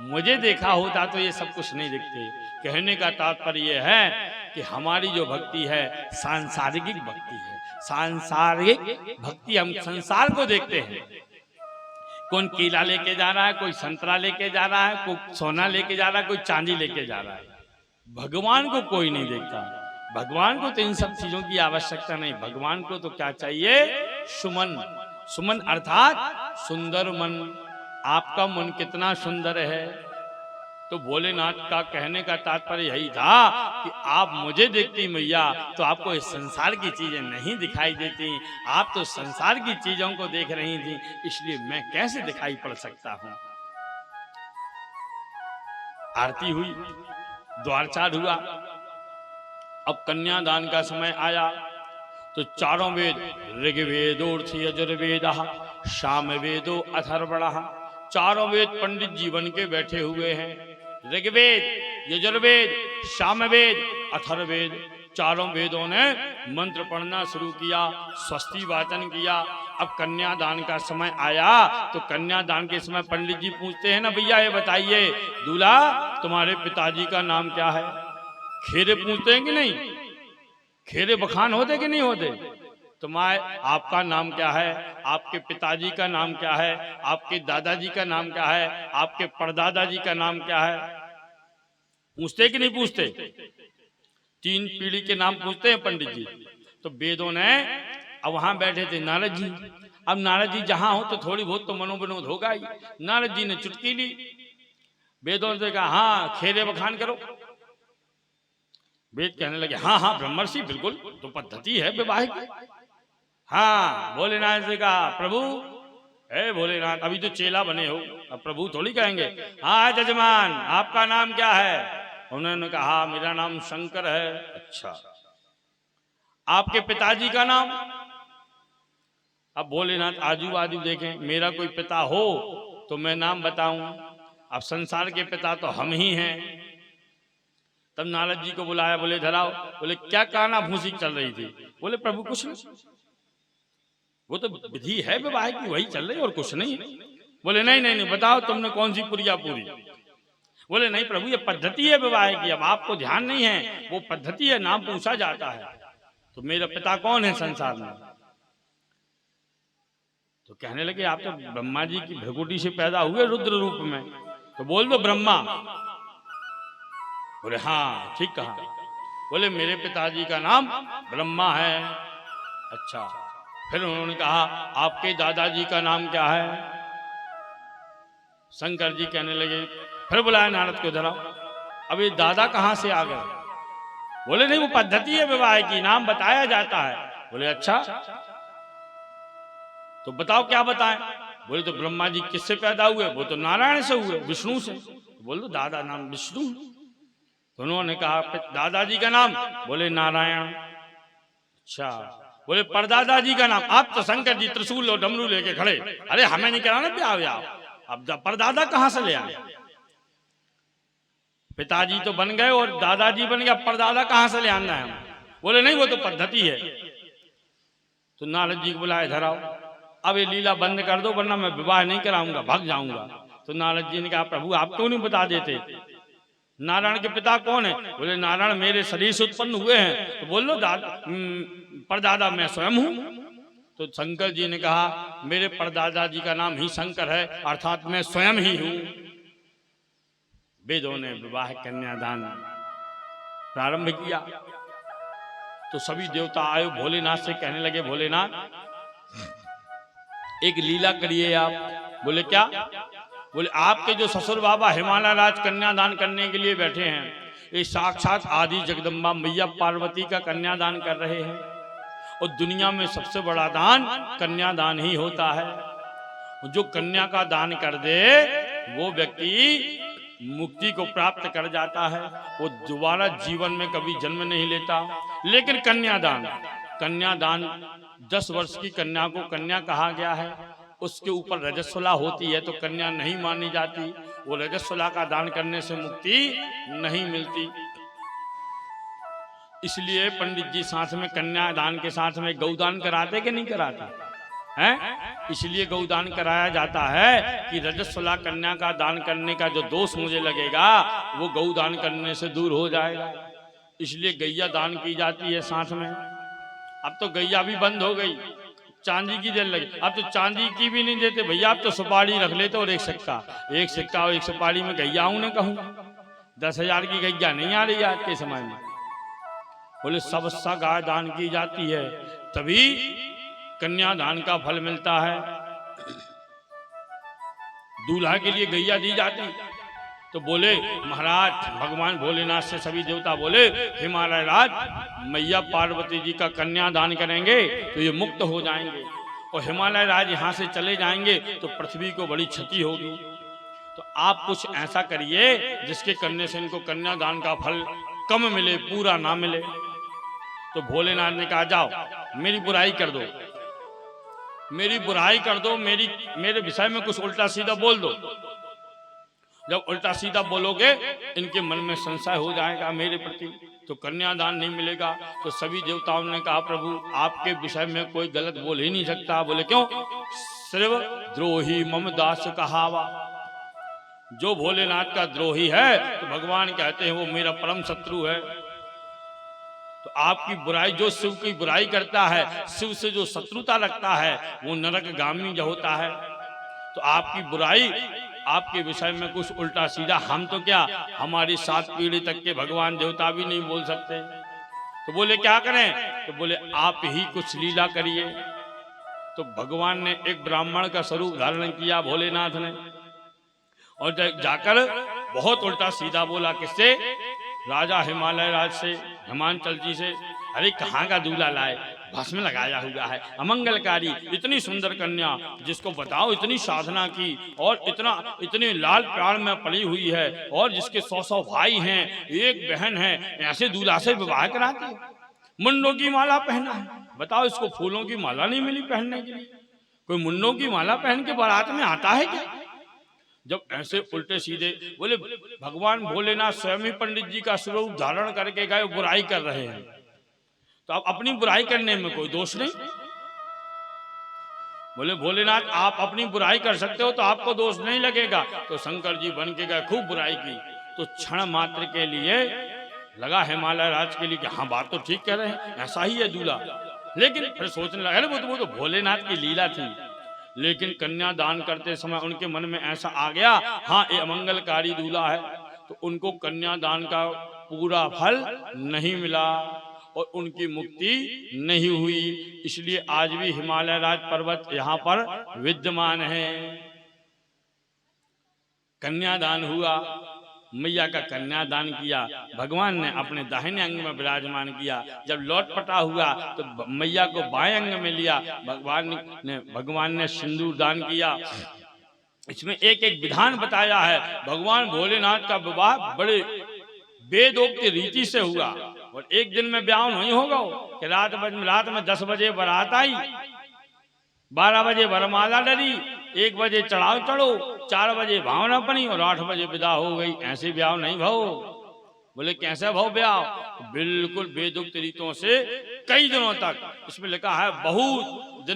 मुझे देखा होता तो ये सब कुछ नहीं दिखते। कहने का तात्पर्य यह है कि हमारी जो भक्ति है सांसारिक भक्ति है। सांसारिक भक्ति, हम संसार को देखते हैं। कौन केला लेके जा रहा है, कोई संतरा लेके जा रहा है, कोई सोना लेके जा रहा है, कोई चांदी लेके जा रहा है। भगवान को कोई नहीं देखता। भगवान को तो इन सब चीजों की आवश्यकता नहीं। भगवान को तो क्या चाहिए? सुमन। सुमन अर्थात सुंदर मन। आपका मन कितना सुंदर है। तो भोलेनाथ का कहने का तात्पर्य यही था कि आप मुझे देखती मैया तो आपको इस संसार की चीजें नहीं दिखाई देती। आप तो संसार की चीजों को देख रही थी, इसलिए मैं कैसे दिखाई पड़ सकता हूं। आरती हुई, द्वारचार हुआ। अब कन्यादान का समय आया तो चारों वेद ऋग्वेदोर्थ यजुर्वेद सामवेदो अथर्वण, चारों वेद पंडित जीवन के बैठे हुए हैं। ऋग्वेद, यजुर्वेद, सामवेद, अथर्ववेद, चारों वेदों ने मंत्र पढ़ना शुरू किया, स्वस्ति वाचन किया। अब कन्यादान का समय आया तो कन्यादान के समय पंडित जी पूछते हैं ना भैया ये बताइए दूल्हा तुम्हारे पिताजी का नाम क्या है? खेरे पूछते हैं कि नहीं? खेरे बखान होते कि नहीं होते? तुम्हारे आपका नाम क्या है, आपके पिताजी का नाम क्या है, आपके दादाजी का नाम क्या है, आपके परदादाजी का नाम क्या है? पूछते कि नहीं पूछते? 3 पीढ़ी के नाम पूछते हैं पंडित जी। तो वेदों ने, अब वहां बैठे थे नारद जी। अब नारद जी जहां हो तो थोड़ी बहुत तो मनोविनोद होगा ही। नारद जी ने चुटकी ली, वेदों से कहा हाँ खेरे बखान करो। वेद कहने लगे हाँ हाँ ब्रह्मर्षि बिल्कुल, तो पद्धति है विवाह की। हाँ भोलेनाथ से कहा प्रभु हे भोलेनाथ, अभी तो चेला बने हो, अब प्रभु थोड़ी कहेंगे। हाँ जजमान, आपका नाम क्या है? उन्होंने कहा मेरा नाम शंकर है। अच्छा, आपके पिताजी का नाम? अब भोलेनाथ आजू बाजू देखें, मेरा कोई पिता हो तो मैं नाम बताऊं, अब संसार के पिता तो हम ही हैं। तब नारद जी को बुलाया, बोले धराओ। बोले क्या काना भूसी चल रही थी? बोले प्रभु कुछ नहीं, वो तो विधि है विवाह की, वही चल रही और कुछ नहीं। बोले नहीं नहीं नहीं, बताओ तुमने कौन सी पुरिया पूरी? बोले नहीं प्रभु, ये पद्धति है विवाह की, अब आपको ध्यान नहीं है, वो पद्धति है, नाम पूछा जाता है। तो मेरा पिता कौन है संसार में? तो कहने लगे आप तो ब्रह्मा जी की भृकुटी से पैदा हुए रुद्र रूप में, तो बोल दो ब्रह्मा। बोले हाँ ठीक कहा। बोले मेरे पिताजी का नाम ब्रह्मा है। अच्छा, फिर उन्होंने कहा आपके दादाजी का नाम क्या है? शंकर जी कहने लगे, फिर बुलाया नारद को, धरा अब ये दादा कहां से आ गए? बोले नहीं, वो पद्धति है विवाह की, नाम बताया जाता है। बोले अच्छा, तो बताओ क्या बताएं? बोले तो ब्रह्मा जी किससे पैदा हुए? वो तो नारायण से हुए, विष्णु से। तो बोल दो दादा नाम विष्णु। तो उन्होंने कहा दादाजी का नाम? बोले नारायण। अच्छा, बोले परदादाजी का नाम? आप तो शंकर जी त्रिशूल और डमरू लेके खड़े, अरे हमें नहीं कराना ब्याह व्याह, अब परदादा कहां से ले आए? पिताजी तो बन गए और दादाजी बन गया, परदादा कहां से ले आना है हम? बोले नहीं, वो तो पद्धति है। तो नारद जी को बुलाए, धराओ अब ये लीला बंद कर दो, वरना मैं विवाह नहीं कराऊंगा, भाग जाऊंगा। तो नारद जी ने कहा प्रभु आप क्यों नहीं बता देते, नारायण के पिता कौन है? बोले नारायण मेरे शरीर से उत्पन्न हुए हैं। तो बोल लो परदादा मैं स्वयं हूं। तो शंकर जी ने कहा मेरे परदादा जी का नाम ही शंकर है, अर्थात मैं स्वयं ही हूं। वेदों ने विवाह कन्यादान प्रारंभ किया। तो सभी देवता आए भोलेनाथ से, कहने लगे भोलेनाथ एक लीला करिए आप। बोले क्या? बोले आपके जो ससुर बाबा हिमालय राज कन्यादान करने के लिए बैठे हैं, ये साक्षात आदि जगदम्बा मैया पार्वती का कन्यादान कर रहे हैं, और दुनिया में सबसे बड़ा दान कन्यादान ही होता है। जो कन्या का दान कर दे वो व्यक्ति मुक्ति को प्राप्त कर जाता है, वो दोबारा जीवन में कभी जन्म नहीं लेता। लेकिन कन्यादान 10 वर्ष की कन्या को कन्या कहा गया है, उसके ऊपर रजस्वला होती है तो कन्या नहीं मानी जाती, वो रजस्वला का दान करने से मुक्ति नहीं मिलती। इसलिए पंडित जी साथ में कन्यादान के साथ में गौदान कराते कि नहीं कराते हैं? इसलिए गौदान कराया जाता है कि रजस्वला कन्या का दान करने का जो दोष मुझे लगेगा वो गौदान करने से दूर हो जाएगा। इसलिए गैया दान की जाती है साथ में। अब तो गैया भी बंद हो गई, चांदी की देने लगी। अब तो चांदी की भी नहीं देते भैया, अब तो सुपारी रख लेते और एक सिक्का और एक सुपारी में गैया उन्हें कहूँ। 10,000 की गैया नहीं आ रही आज के समय में। बोले सबसा गाय दान की जाती है तभी कन्यादान का फल मिलता है। दूल्हा के लिए गैया दी जाती। तो बोले महाराज भगवान भोलेनाथ से सभी देवता बोले हिमालय राज मैया पार्वती जी का कन्यादान करेंगे तो ये मुक्त हो जाएंगे, और हिमालय राज यहाँ से चले जाएंगे तो पृथ्वी को बड़ी क्षति होगी। तो आप कुछ ऐसा करिए जिसके करने से इनको कन्यादान का फल कम मिले, पूरा ना मिले। तो भोलेनाथ ने कहा जाओ मेरी बुराई कर दो, मेरे विषय में कुछ उल्टा सीधा बोल दो। जब उल्टा सीधा बोलोगे इनके मन में संशय हो जाएगा मेरे प्रति, तो कन्यादान नहीं मिलेगा। तो सभी देवताओं ने कहा प्रभु आपके विषय में कोई गलत बोल ही नहीं सकता। बोले क्यों? सिर्फ द्रोही मम दास कहावा, जो भोलेनाथ का द्रोही है तो भगवान कहते हैं वो मेरा परम शत्रु है। तो आपकी बुराई, जो शिव की बुराई करता है, शिव से जो शत्रुता रखता है वो नरकगामी जो होता है। तो आपकी बुराई, आपके विषय में कुछ उल्टा सीधा हम तो क्या, हमारी 7 पीढ़ी तक के भगवान देवता भी नहीं बोल सकते। तो बोले क्या करें? तो बोले आप ही कुछ लीला करिए। तो भगवान ने एक ब्राह्मण का स्वरूप धारण किया भोलेनाथ ने, और जाकर बहुत उल्टा सीधा बोला। किससे? राजा हिमालय राज से, हिमांचल जी से। अरे कहाँ का दूल्हा लाए, भस्म लगाया हुआ है, अमंगलकारी। इतनी सुंदर कन्या जिसको बताओ इतनी साधना की और इतने लाल प्यार में पड़ी हुई है, और जिसके 100 भाई हैं, एक बहन है, ऐसे दूल्हा से विवाह कराते। मुंडों की माला पहना है, बताओ इसको फूलों की माला नहीं मिली पहनने के लिए? कोई मुंडों की माला पहन के बारात में आता है क्या? जब ऐसे उल्टे सीधे बोले, भगवान भोलेनाथ स्वयं ही पंडित जी का स्वरूप धारण करके गए, बुराई कर रहे हैं, तो आप अपनी बुराई करने में कोई दोष नहीं। बोले भोलेनाथ आप अपनी बुराई कर सकते हो तो आपको दोष नहीं लगेगा। तो शंकर जी बन के गए, खूब बुराई की, तो क्षण मात्र के लिए लगा हिमालय राज के लिए कि हाँ बात तो ठीक कह रहे हैं, ऐसा ही है दूल्हा। लेकिन फिर सोचने लगा वो तो भोलेनाथ की लीला थी। लेकिन कन्या दान करते समय उनके मन में ऐसा आ गया, हाँ ये अमंगलकारी दूल्हा है, तो उनको कन्या दान का पूरा फल नहीं मिला और उनकी मुक्ति नहीं हुई। इसलिए आज भी हिमालय राज पर्वत यहाँ पर विद्यमान है। कन्यादान हुआ, मैया का कन्यादान किया, भगवान ने अपने दाहिने अंग में विराजमान किया। जब लौट पटा हुआ तो मैया को बाएं अंग में लिया, भगवान ने सिंदूर दान किया। इसमें एक एक विधान बताया है। भगवान भोलेनाथ का विवाह बड़े वेदोक्त रीति से हुआ, और एक दिन में ब्याह नहीं होगा कि रात में 10 बजे बारात आई, 12 बजे वरमाला डरी, 1 बजे चढ़ाव चढ़ो, 4 बजे भावना बनी और 8 बजे विदा हो गई। ऐसे ब्याह नहीं भाव। बोले कैसे भाव ब्याह? बिल्कुल वेदोक्त रीतों से कई दिनों तक, इसमें लिखा है बहुत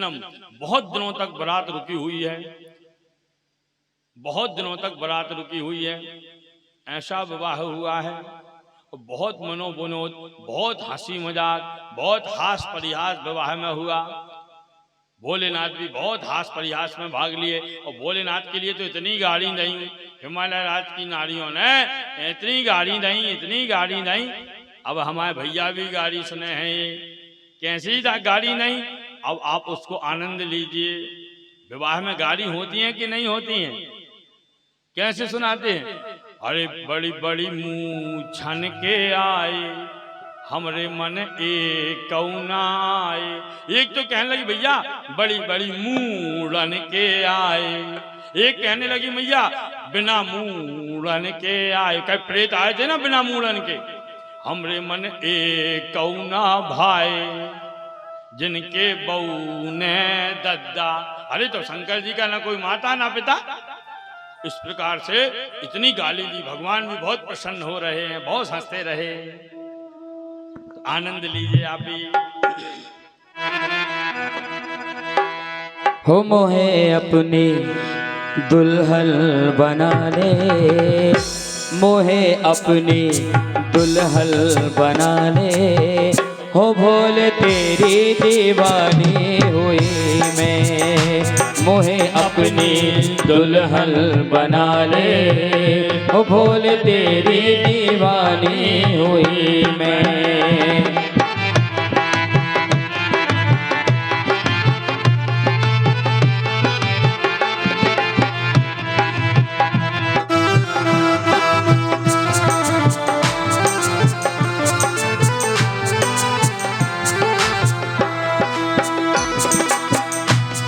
दिनों तक बारात रुकी हुई है, बहुत दिनों तक बारात रुकी हुई है। ऐसा विवाह हुआ है, बहुत मनोविनोद, बहुत हंसी मजाक, बहुत हास परिहास विवाह में हुआ। भोलेनाथ भी बहुत हास परिहास में भाग लिए, और भोलेनाथ के लिए तो इतनी गाड़ी नहीं, हिमालय राज की नारियों ने इतनी गाड़ी नहीं। अब हमारे भैया भी गाड़ी सुने हैं, ये कैसी गाड़ी नहीं। अब आप उसको आनंद लीजिए। विवाह में गाड़ी होती है कि नहीं होती है? कैसे सुनाते हैं? अरे बड़ी बड़ी मुँह छन के आए, हमरे मन एक कौना आए। एक तो कहने लगी भैया बड़ी बड़ी मूड़न के आए, एक कहने लगी मैया बिना मूड़न के आए। कई प्रेत आए थे ना बिना मूड़न के। हमरे मन एक कौना भाई, जिनके बहू ने दद्दा। अरे तो शंकर जी का ना कोई माता ना पिता। इस प्रकार से इतनी गाली दी, भगवान भी बहुत प्रसन्न हो रहे हैं, बहुत हंसते रहे। आनंद लीजिए आप भी। हो मोहे अपनी दुल्हन बना ले, मोहे अपनी दुल्हन बना ले। हो भोले तेरी दीवानी हुई मैं, मोहे अपनी दुल्हन बना ले। हो भोले तेरी दीवानी हुई मैं।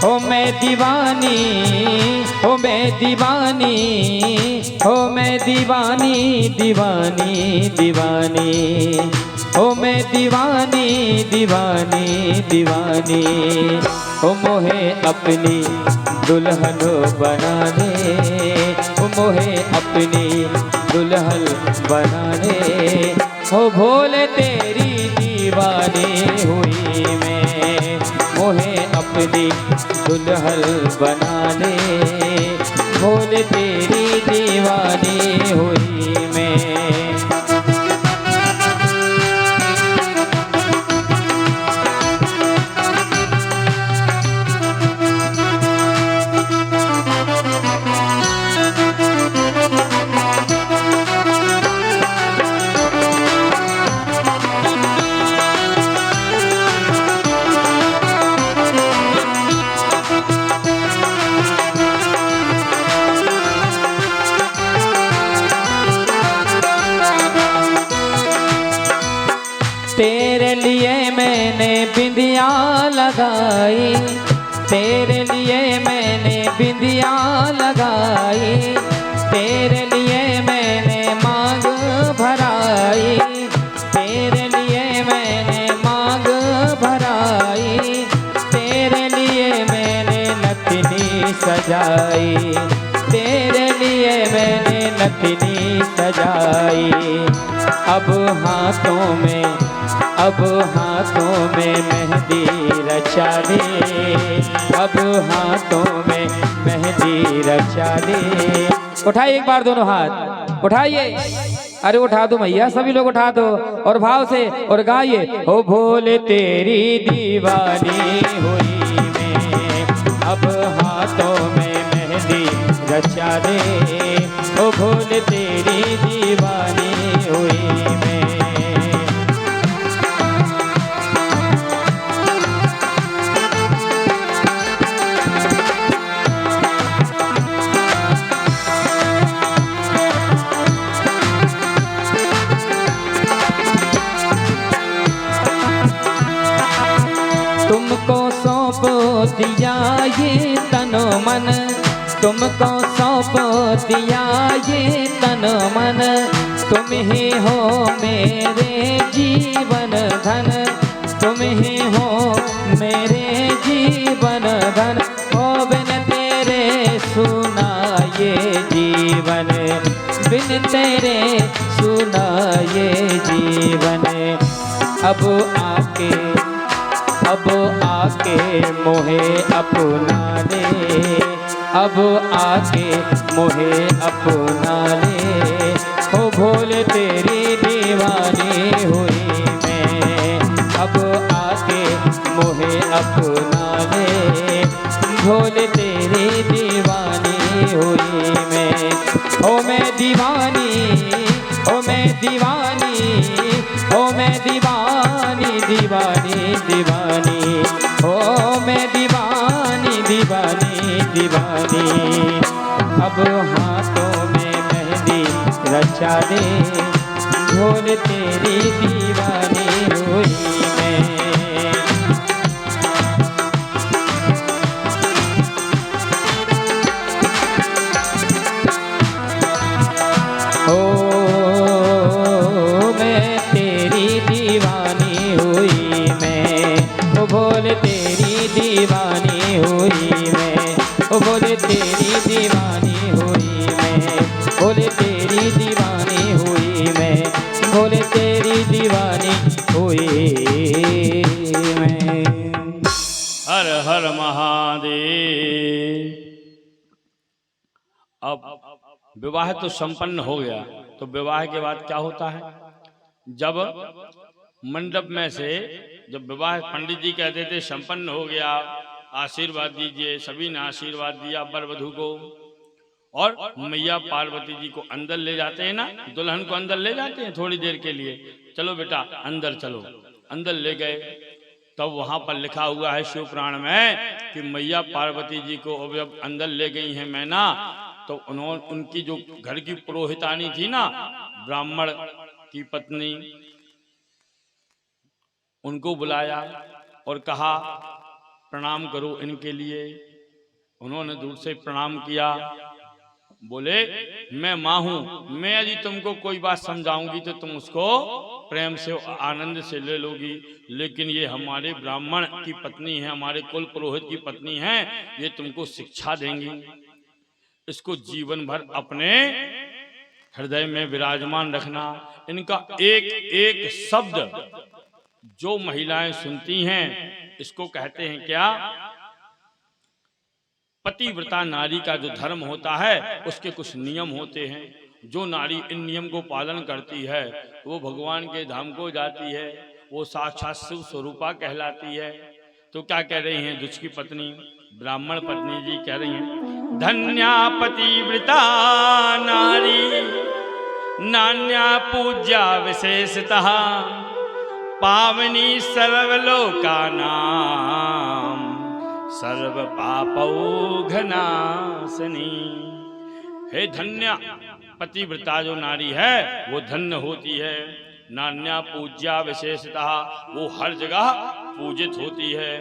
हो मैं दीवानी, हो मैं दीवानी, हो मैं दीवानी दीवानी दीवानी, हो मैं दीवानी दीवानी दीवानी। हो मोहे अपनी दुल्हन बना ले, हो मोहे अपनी दुल्हन बना ले। हो भोले तेरी दीवानी हुई मैं, मोहे अपनी दुल्हन बना ले। भोले तेरी दीवानी हुई मैं। लगाई, तेरे लिए मैंने बिंदिया लगाई, तेरे लिए मैंने मांग भराई, तेरे लिए मैंने मांग भराई, तेरे लिए मैंने नथनी सजाई, तेरे लिए मैंने नथनी सजाई। अब हाथों में मेहंदी रचा दे, अब हाथों में मेहंदी रचा दे। उठाइए एक बार दोनों हाथ उठाइए, अरे उठा दो भैया, सभी लोग उठा दो और भाव से और गाइए। हो भोले तेरी दीवानी हुई मैं, अब हाथों में मेहंदी रचा दे, हो भोले तेरी दीवानी हुई मैं। तुमको सौंप दिया ये तन मन, तुमको सौंप दिया ये तन मन, तुम ही हो मेरे जीवन धन, तुम ही हो मेरे जीवन धन, ओ बिन तेरे सुना ये जीवन, बिन तेरे सुना ये जीवन। अब आके मोहे अपना ले, अब आके मोहे अपना ले, हो भोले तेरी दीवानी हुई मैं, अब आके मोहे अपना ले, भोले तेरी दीवानी हुई मैं। ओ मैं दीवानी, ओ मैं दीवानी, ओ मैं दीवानी दीवानी दीवानी, ओ मैं दीवानी दीवानी दीवानी। अब हाथों में मेहंदी रचा दे, भोले तेरी दीवानी हुई मैं। भोले तेरी दीवानी हुई मैं, ओ भोले तेरी दीवानी हुई मैं, भोले तेरी दीवानी हुई मैं, भोले तेरी दीवानी हुई मैं। हर हर महादेव। अब विवाह तो संपन्न हो गया, तो विवाह के बाद क्या होता है? जब मंडप में से जब विवाह पंडित जी कहते थे संपन्न हो गया, आशीर्वाद दीजिए, सभी ने आशीर्वाद दिया वर वधू को, और मैया पार्वती जी को अंदर ले जाते हैं ना, दुल्हन को अंदर ले जाते हैं थोड़ी देर के लिए, चलो बेटा अंदर चलो, अंदर ले गए। तब वहां पर लिखा हुआ है शिव पुराण में कि मैया पार्वती जी को जब अंदर ले गई हैं मैना, तो उन्होंने उनकी जो घर की पुरोहितानी थी ना, ब्राह्मण की पत्नी, उनको बुलाया और कहा प्रणाम करो इनके लिए। उन्होंने दूर से प्रणाम किया, बोले मैं माँ हूँ, मैं यदि तुमको कोई बात समझाऊंगी तो तुम उसको प्रेम से आनंद से ले लोगी, लेकिन ये हमारे ब्राह्मण की पत्नी है, हमारे कुल पुरोहित की पत्नी है, ये तुमको शिक्षा देंगी, इसको जीवन भर अपने हृदय में विराजमान रखना। इनका एक एक शब्द जो महिलाएं सुनती हैं, इसको कहते हैं क्या? पतिव्रता नारी का जो धर्म होता है उसके कुछ नियम होते हैं। जो नारी इन नियम को पालन करती है वो भगवान के धाम को जाती है, वो साक्षात शिव स्वरूपा कहलाती है। तो क्या कह रही हैं दुष्ट की पत्नी, ब्राह्मण पत्नी जी कह रही हैं, धन्या पतिव्रता नारी नान्या पूज्या विशेषतः, पावनी सर्वलोकानां सर्व पापौघनाशनी। हे धन्य पतिव्रता जो नारी है वो धन्य होती है, नान्या पूज्या विशेषतः, वो हर जगह पूजित होती है,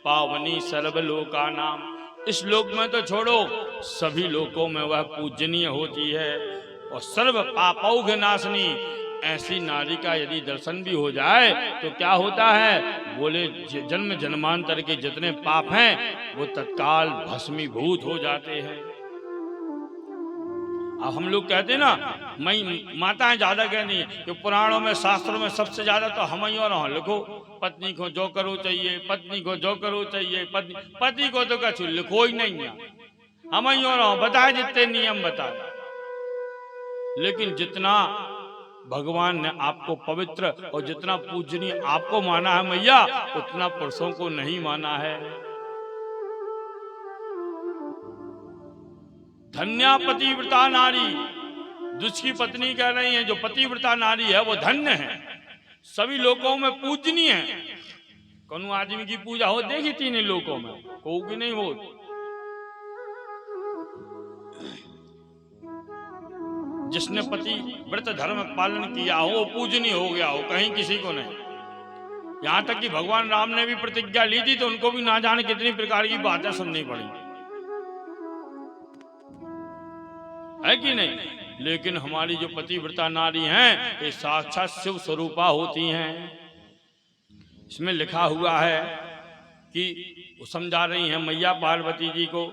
पावनी सर्वलोका नाम। इस लोक में तो छोड़ो, सभी लोकों में वह पूजनीय होती है और सर्व पापौघ नाशनी। ऐसी नारी का यदि दर्शन भी हो जाए तो क्या होता है, बोले जन्म जन्मांतर के जितने पाप हैं वो तत्काल भस्मीभूत हो जाते हैं। अब हम लोग कहते हैं ना, मैं माताएं ज्यादा कहती हैं कि पुराणों में शास्त्रों में सबसे ज्यादा तो हम ही और लिखो, पत्नी को जो करो चाहिए, पत्नी को जो करो चाहिए, पति को तो कछु लिखो ही नहीं है। हम ही और बताए जितने नियम बताए, लेकिन जितना भगवान ने आपको पवित्र और जितना पूजनीय आपको माना है मैया, उतना पुरुषों को नहीं माना है। धन्या पतिव्रता नारी, जिसकी पत्नी कह रही है जो पतिव्रता नारी है वो धन्य है, सभी लोगों में पूजनीय है। कौन आदमी की पूजा हो देखी तीन लोगों में, को की नहीं हो। जिसने पति व्रत धर्म पालन किया हो वो पूजनीय हो गया हो, कहीं किसी को नहीं। यहां तक कि भगवान राम ने भी प्रतिज्ञा ली थी तो उनको भी ना जाने कितनी प्रकार की बातें सुननी पड़ी, है कि नहीं। लेकिन हमारी जो पतिव्रता नारी हैं ये साक्षात शिव स्वरूपा होती हैं। इसमें लिखा हुआ है कि वो समझा रही हैं मैया पार्वती जी को,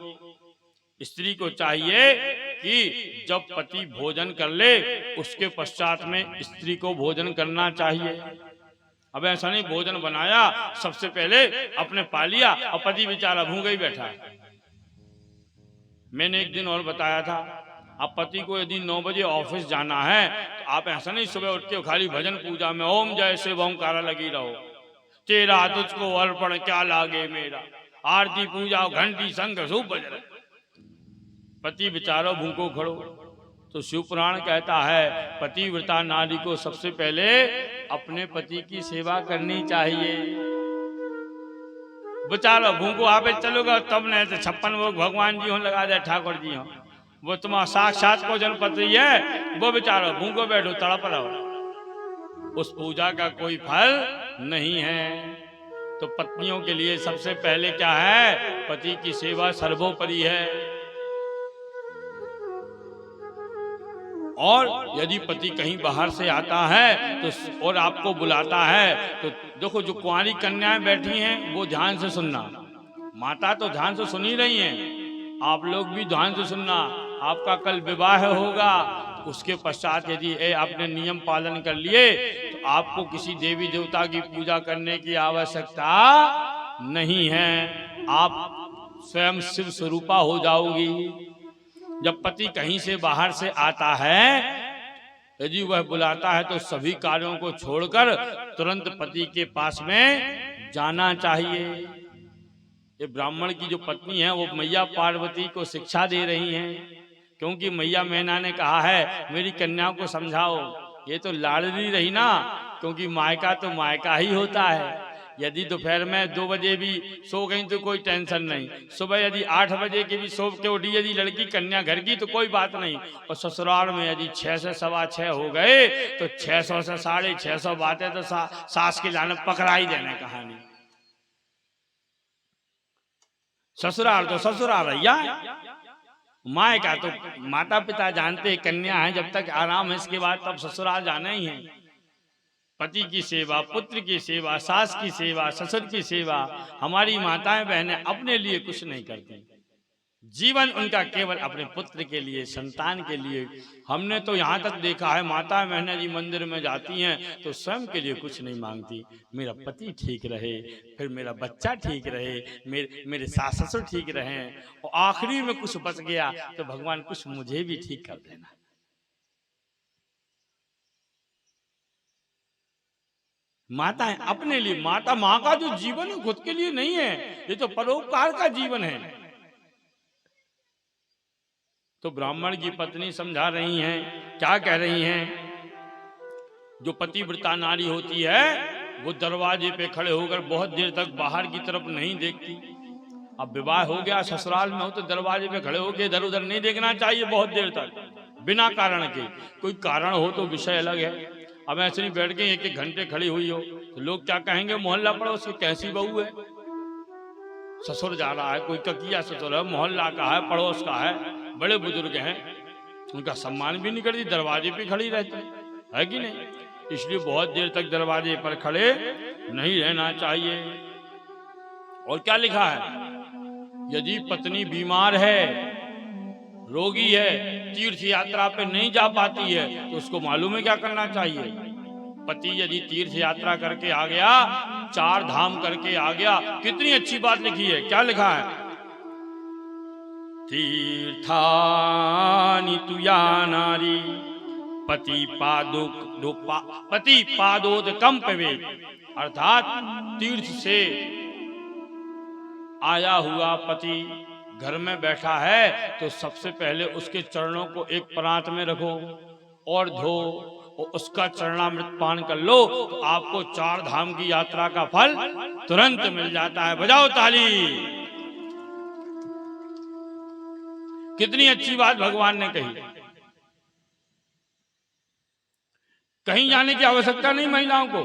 स्त्री को चाहिए कि जब पति भोजन कर ले उसके पश्चात में स्त्री को भोजन करना चाहिए। अब ऐसा नहीं भोजन बनाया सबसे पहले अपने पा लिया और पति बेचारा भूखा ही बैठा है। मैंने एक दिन और बताया था, अब पति को यदि 9 बजे ऑफिस जाना है तो आप ऐसा नहीं सुबह उठ के खाली भजन पूजा में ओम जय शिव ओंकारा लगी रहो, तेरा तुझको अर्पण क्या लागे मेरा, आरती पूजा घंटी संग सूप बज रहे, पति बेचारो भूखो खड़ो। तो शिव पुराण कहता है पतिव्रता नारी को सबसे पहले अपने पति की सेवा करनी चाहिए। बेचारो भूखो आप चलोगे तब नहीं तो 56 भोग भगवान जी हो लगा दे, ठाकुर जी हो, वो तुम्हारा साक्षात को जनपति है, वो बेचारो भूखो बैठो तड़प रहो, उस पूजा का कोई फल नहीं है। तो पत्नियों के लिए सबसे पहले क्या है, पति की सेवा सर्वोपरि है। और यदि पति कहीं बाहर से आता है तो और आपको बुलाता है तो देखो जो कुंवारी कन्याएं बैठी हैं वो ध्यान से सुनना, माता तो ध्यान से सुन ही रही हैं, आप लोग भी ध्यान से सुनना। आपका कल विवाह होगा, उसके पश्चात यदि आपने नियम पालन कर लिए तो आपको किसी देवी देवता की पूजा करने की आवश्यकता नहीं है, आप स्वयं शिव स्वरूपा हो जाओगी। जब पति कहीं से बाहर से आता है, यदि वह बुलाता है तो सभी कार्यों को छोड़कर तुरंत पति के पास में जाना चाहिए। ये ब्राह्मण की जो पत्नी है वो मैया पार्वती को शिक्षा दे रही हैं, क्योंकि मैया मैना ने कहा है मेरी कन्या को समझाओ। ये तो लाडली रही ना, क्योंकि मायका तो मायका ही होता है। यदि दोपहर में 2 बजे भी सो गई तो कोई टेंशन नहीं, सुबह यदि 8 बजे की भी सो के उठी यदि लड़की कन्या घर की तो कोई बात नहीं, और ससुराल में यदि 6 से 6:15 हो गए तो 600 से 650 बातें तो सास की लानत पकड़ा ही देने कहानी। ससुराल तो ससुराल भैया, माँ का तो माता पिता जानते, कन्या है जब तक आराम है, इसके बाद तब ससुराल जाना ही है। पति की सेवा, पुत्र की सेवा, सास की सेवा, ससुर की सेवा, हमारी माताएं बहनें अपने लिए कुछ नहीं करती, जीवन उनका केवल अपने पुत्र के लिए, संतान के लिए। हमने तो यहाँ तक देखा है माताएं बहनें जी मंदिर में जाती हैं तो स्वयं के लिए कुछ नहीं मांगती, मेरा पति ठीक रहे, फिर मेरा बच्चा ठीक रहे, मेरे सास ससुर ठीक रहे, और आखिरी में कुछ बच गया तो भगवान कुछ मुझे भी ठीक कर देना। माताएं अपने लिए, माँ का जो जीवन है खुद के लिए नहीं है, ये तो परोपकार का जीवन है। तो ब्राह्मण की पत्नी समझा रही हैं, क्या कह रही हैं, जो पतिव्रता नारी होती है वो दरवाजे पे खड़े होकर बहुत देर तक बाहर की तरफ नहीं देखती। अब विवाह हो गया, ससुराल में हो तो दरवाजे पे खड़े होकर इधर उधर नहीं देखना चाहिए बहुत देर तक बिना कारण के। कोई कारण हो तो विषय अलग है। अब ऐसे नहीं बैठ के 1-1 घंटे खड़ी हुई हो तो लोग क्या कहेंगे, मोहल्ला पड़ोस की कैसी बहू है, ससुर जा रहा है, कोई ककिया ससुर है, मोहल्ला का है, पड़ोस का है, बड़े बुजुर्ग हैं, उनका सम्मान भी नहीं करती, दरवाजे पे खड़ी रहती है कि नहीं। इसलिए बहुत देर तक दरवाजे पर खड़े नहीं रहना चाहिए। और क्या लिखा है, यदि पत्नी बीमार है, रोगी है, तीर्थ यात्रा पे नहीं जा पाती है, तो उसको मालूम है क्या करना चाहिए। पति यदि तीर्थ यात्रा करके आ गया, 4 धाम करके आ गया, कितनी अच्छी बात लिखी है, क्या लिखा है, तीर्थानि तुया नारी पति पादोदकम पवे, अर्थात तीर्थ से आया हुआ पति घर में बैठा है तो सबसे पहले उसके चरणों को एक प्रांत में रखो और धो और उसका चरणामृत पान कर लो, तो आपको 4 धाम की यात्रा का फल तुरंत मिल जाता है। बजाओ ताली। कितनी अच्छी बात भगवान ने कही। कहीं जाने की आवश्यकता नहीं महिलाओं को,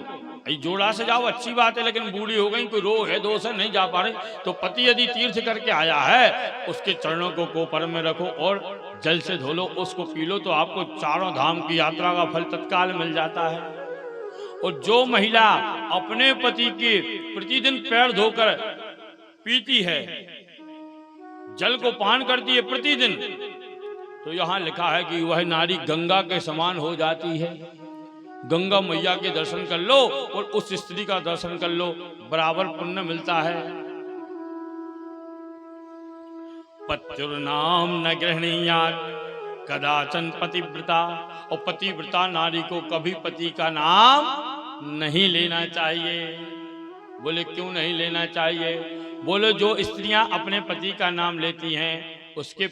जोड़ा से जाओ अच्छी बात है, लेकिन बूढ़ी हो गई, कोई रोग है, दोष है, नहीं जा पा रहे, तो पति यदि तीर्थ करके आया है, उसके चरणों को कोपर में रखो और जल से धो लो, उसको पी लो, तो आपको 4 धाम की यात्रा का फल तत्काल मिल जाता है। और जो महिला अपने पति के प्रतिदिन पैर धोकर पीती है, जल को पान करती है प्रतिदिन, तो यहां लिखा है कि वह नारी गंगा के समान हो जाती है। गंगा मैया के दर्शन कर लो और उस स्त्री का दर्शन कर लो, बराबर पुण्य मिलता है। पत्युर्नाम न गृहणीयात् कदाचन पतिव्रता, और पतिव्रता नारी को कभी पति का नाम नहीं लेना चाहिए। बोले क्यों नहीं लेना चाहिए? बोले जो स्त्रियां अपने पति का नाम लेती हैं उसके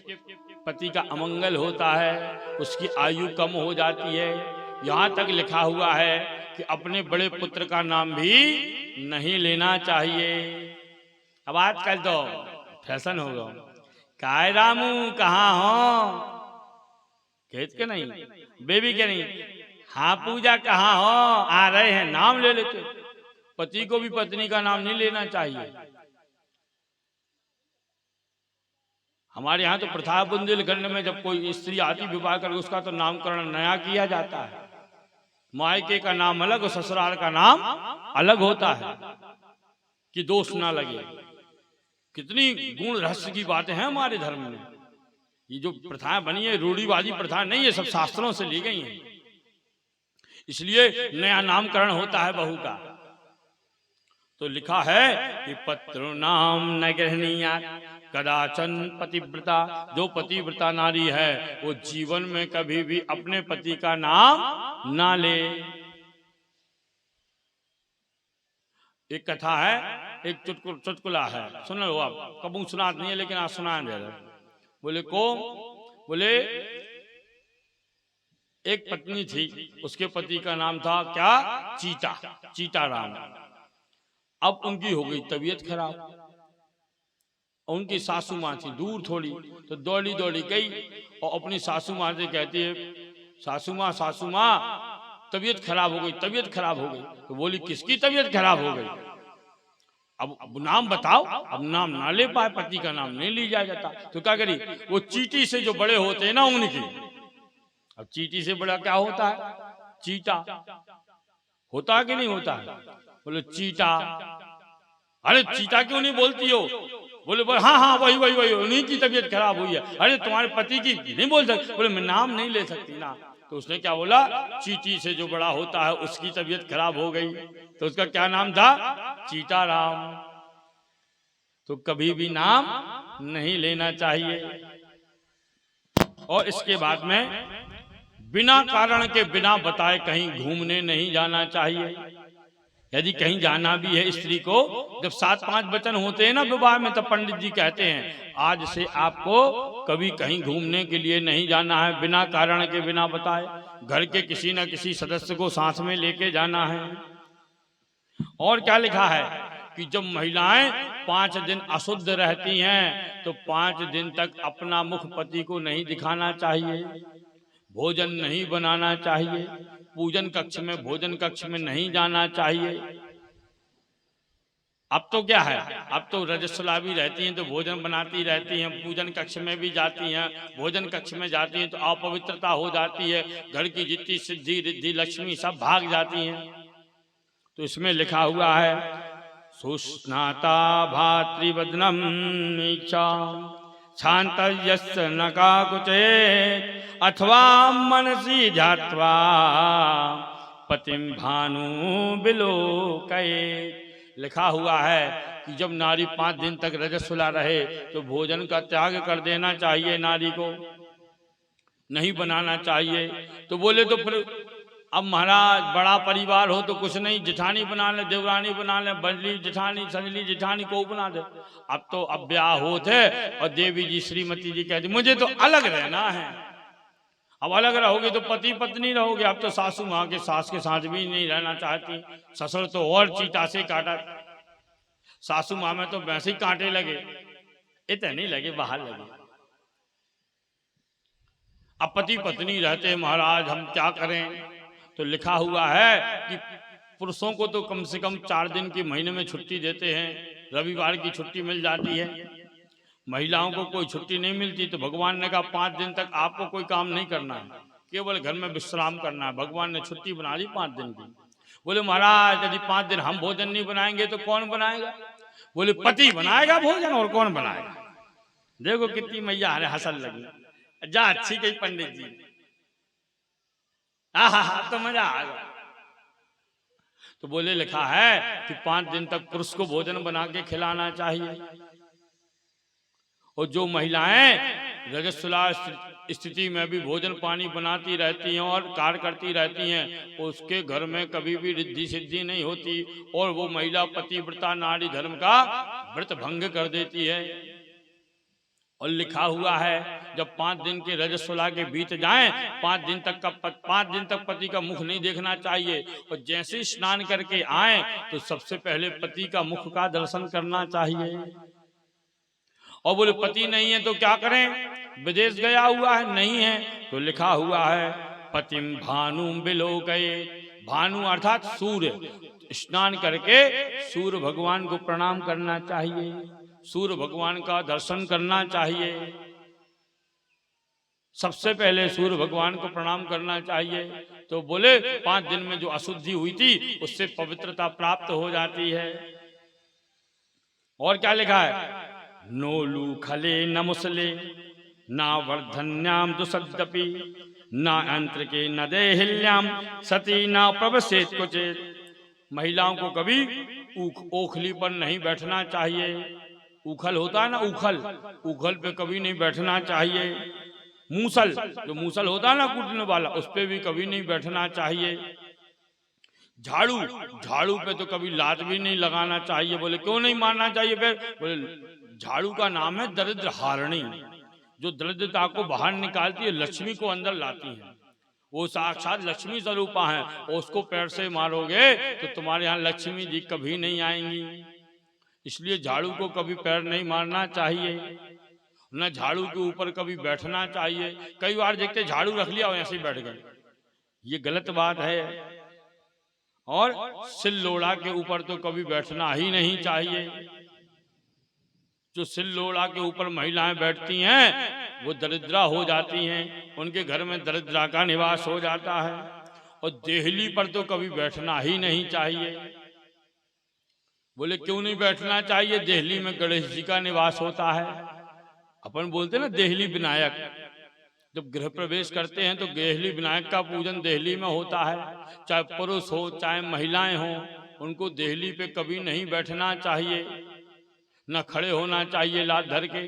पति का अमंगल होता है, उसकी आयु कम हो जाती है। यहां तक लिखा हुआ है कि अपने बड़े पुत्र का नाम भी नहीं लेना चाहिए। अब आजकल तो फैशन हो गया, काय रामू कहाँ हो, कहते के नहीं, बेबी के नहीं, हाँ पूजा कहाँ हो, आ रहे हैं, नाम ले लेते। पति को भी पत्नी का नाम नहीं लेना चाहिए। हमारे यहाँ तो प्रथा बुंदेलखंड में जब कोई स्त्री आती विवाह करके, उसका तो नामकरण नया किया जाता है। मायके का नाम अलग और ससुराल का नाम अलग होता है कि दोष ना लगे। कितनी गुण रहस्य की बातें हैं हमारे धर्म में। ये जो प्रथाएं बनी है रूढ़िवादी प्रथा नहीं है, सब शास्त्रों से ली गई हैं। इसलिए नया नामकरण होता है बहू का। तो लिखा है कि पत्र नाम न गृहणीयात् कदाचन पतिव्रता, जो पतिव्रता नारी है वो जीवन में कभी भी अपने पति का नाम ना ले। एक कथा है, एक चुटकुला है, सुन लो आप। कबू सुनात नहीं है लेकिन आज सुना दे रहे। बोले एक पत्नी थी, उसके पति का नाम था क्या, चीताराम। अब उनकी हो गई तबीयत खराब। उनकी सासू माँ थी दूर थोड़ी, तो दौड़ी दौड़ी गई और अपनी सासू माँ से कहती है, सासू माँ तबीयत खराब हो गई। तो बोली किसकी तबीयत खराब हो गई? अब नाम बताओ। अब नाम ना ले पाए, पति का नाम नहीं लिया जाता, तो क्या करी, वो चींटी से जो बड़े होते हैं ना उनकी। अब चींटी से बड़ा क्या होता है? चीता होता है कि नहीं होता है? बोले चीता। अरे चीता क्यों नहीं बोलती हो? बोले हाँ वही उन्हीं की तबीयत खराब हुई है। अरे तुम्हारे पति की नहीं बोल सकती? बोले मैं नाम नहीं ले सकती ना। तो उसने क्या बोला, चींटी से जो बड़ा होता है उसकी तबीयत खराब हो गई। तो उसका क्या नाम था? चीताराम। तो कभी भी नाम नहीं लेना चाहिए। और इसके बाद में बिना कारण के बिना बताए कहीं घूमने नहीं जाना चाहिए। यदि कहीं जाना भी है स्त्री को, जब 7-5 वचन होते हैं ना विवाह में, तब पंडित जी कहते हैं आज से आपको कभी कहीं घूमने के लिए नहीं जाना है बिना कारण के बिना बताए। घर के किसी न किसी सदस्य को साथ में लेके जाना है। और क्या लिखा है कि जब महिलाएं 5 दिन अशुद्ध रहती हैं तो 5 दिन तक अपना मुख पति को नहीं दिखाना चाहिए, भोजन नहीं बनाना चाहिए, पूजन कक्ष में भोजन कक्ष में नहीं जाना चाहिए। अब तो क्या है, अब तो रजस्वला भी रहती हैं तो भोजन बनाती रहती हैं, पूजन कक्ष में भी जाती हैं, भोजन कक्ष में जाती हैं तो अपवित्रता हो जाती है, घर की जितनी सिद्धि रिद्धि लक्ष्मी सब भाग जाती हैं। तो इसमें लिखा हुआ है सुस्नाता भातृवदनम नीचा शांत यस्य न काकुचे अथवा मनसी ध्यात्वा पतिम भानु बिलोकये। लिखा हुआ है कि जब नारी 5 दिन तक रजस्वला रहे तो भोजन का त्याग कर देना चाहिए, नारी को नहीं बनाना चाहिए। तो बोले तो फिर अब महाराज बड़ा परिवार हो तो कुछ नहीं, जिठानी बना ले, देवरानी बना ले, बजली जिठानी सजली जिठानी को बना दे। अब तो अब ब्याह होते और देवी जी श्रीमती जी कहती मुझे तो अलग रहना है। अब अलग रहोगे तो पति पत्नी रहोगे। अब तो सासू माँ के सास के साथ भी नहीं रहना चाहती, ससुर तो और चीता से काटा, सासू माँ में तो वैसे ही कांटे लगे, इतने नहीं लगे बाहर लगे। अब पति पत्नी रहते महाराज हम क्या करें। तो लिखा हुआ है कि पुरुषों को तो कम से कम 4 दिन की महीने में छुट्टी देते हैं, रविवार की छुट्टी मिल जाती है। महिलाओं को कोई छुट्टी नहीं मिलती। तो भगवान ने कहा 5 दिन तक आपको कोई काम नहीं करना है, केवल घर में विश्राम करना है। भगवान ने छुट्टी बना दी 5 दिन की। बोले महाराज यदि 5 दिन हम भोजन नहीं बनाएंगे तो कौन बनाएगा। बोले पति बनाएगा भोजन, और कौन बनाएगा। देखो कितनी मैया हरे हंसल लगी, जा अच्छी गई पंडित जी, तो मजा आ गया। तो बोले लिखा है कि 5 दिन तक पुरुष को भोजन बना के खिलाना चाहिए। और जो महिलाएं रजस्वला स्थिति में भी भोजन पानी बनाती रहती हैं और कार्य करती रहती हैं, उसके घर में कभी भी रिद्धि सिद्धि नहीं होती और वो महिला पतिव्रता नारी धर्म का व्रत भंग कर देती है। और लिखा हुआ है जब 5 दिन के रजस्वला के बीत जाएं, 5 दिन तक पति का मुख नहीं देखना चाहिए। और जैसे ही स्नान करके आए तो सबसे पहले पति का मुख का दर्शन करना चाहिए। और बोले पति नहीं है तो क्या करें, विदेश गया हुआ है, नहीं है तो लिखा हुआ है पतिम भानु बिलोकये। भानु अर्थात सूर्य, स्नान करके सूर्य भगवान को प्रणाम करना चाहिए, सूर्य भगवान का दर्शन करना चाहिए। सबसे पहले सूर्य भगवान को प्रणाम करना चाहिए। तो बोले 5 दिन में जो अशुद्धि हुई थी उससे पवित्रता प्राप्त हो जाती है। और क्या लिखा है नोलू खले न मुसले ना वर्धन्याम दुसद्दपि ना अंत्र के न देहिल्याम सती ना प्रवसेत कुचित। महिलाओं को कभी ओखली पर नहीं बैठना चाहिए। उखल होता है ना, उखल पे कभी नहीं बैठना चाहिए। मूसल, जो मूसल होता है ना कूटने वाला, उस पे भी कभी नहीं बैठना चाहिए। झाड़ू पे तो कभी लात भी नहीं लगाना चाहिए। बोले क्यों नहीं मारना चाहिए फिर। बोले झाड़ू का नाम है दरिद्र हारणी, जो दरिद्रता को बाहर निकालती है, लक्ष्मी को अंदर लाती है। वो साक्षात लक्ष्मी स्वरूपा है। और उसको पैर से मारोगे तो तुम्हारे यहाँ लक्ष्मी जी कभी नहीं आएंगी। इसलिए झाड़ू को कभी पैर नहीं मारना चाहिए, न झाड़ू के ऊपर कभी बैठना चाहिए। कई बार देखते झाड़ू रख लिया और ऐसे ही बैठ गए, ये गलत बात है। और सिल लोड़ा के ऊपर तो कभी बैठना ही नहीं चाहिए। जो सिल लोड़ा के ऊपर महिलाएं बैठती हैं वो दरिद्रा हो जाती हैं, उनके घर में दरिद्रा का निवास हो जाता है। और देहली पर तो कभी बैठना ही नहीं चाहिए। बोले क्यों नहीं बैठना चाहिए। देहली में गणेश जी का निवास होता है। अपन बोलते ना देहली विनायक, जब गृह प्रवेश करते हैं तो देहली विनायक का पूजन देहली में होता है। चाहे पुरुष हो चाहे महिलाएं हो, उनको देहली पे कभी नहीं बैठना चाहिए, न खड़े होना चाहिए लात धर के।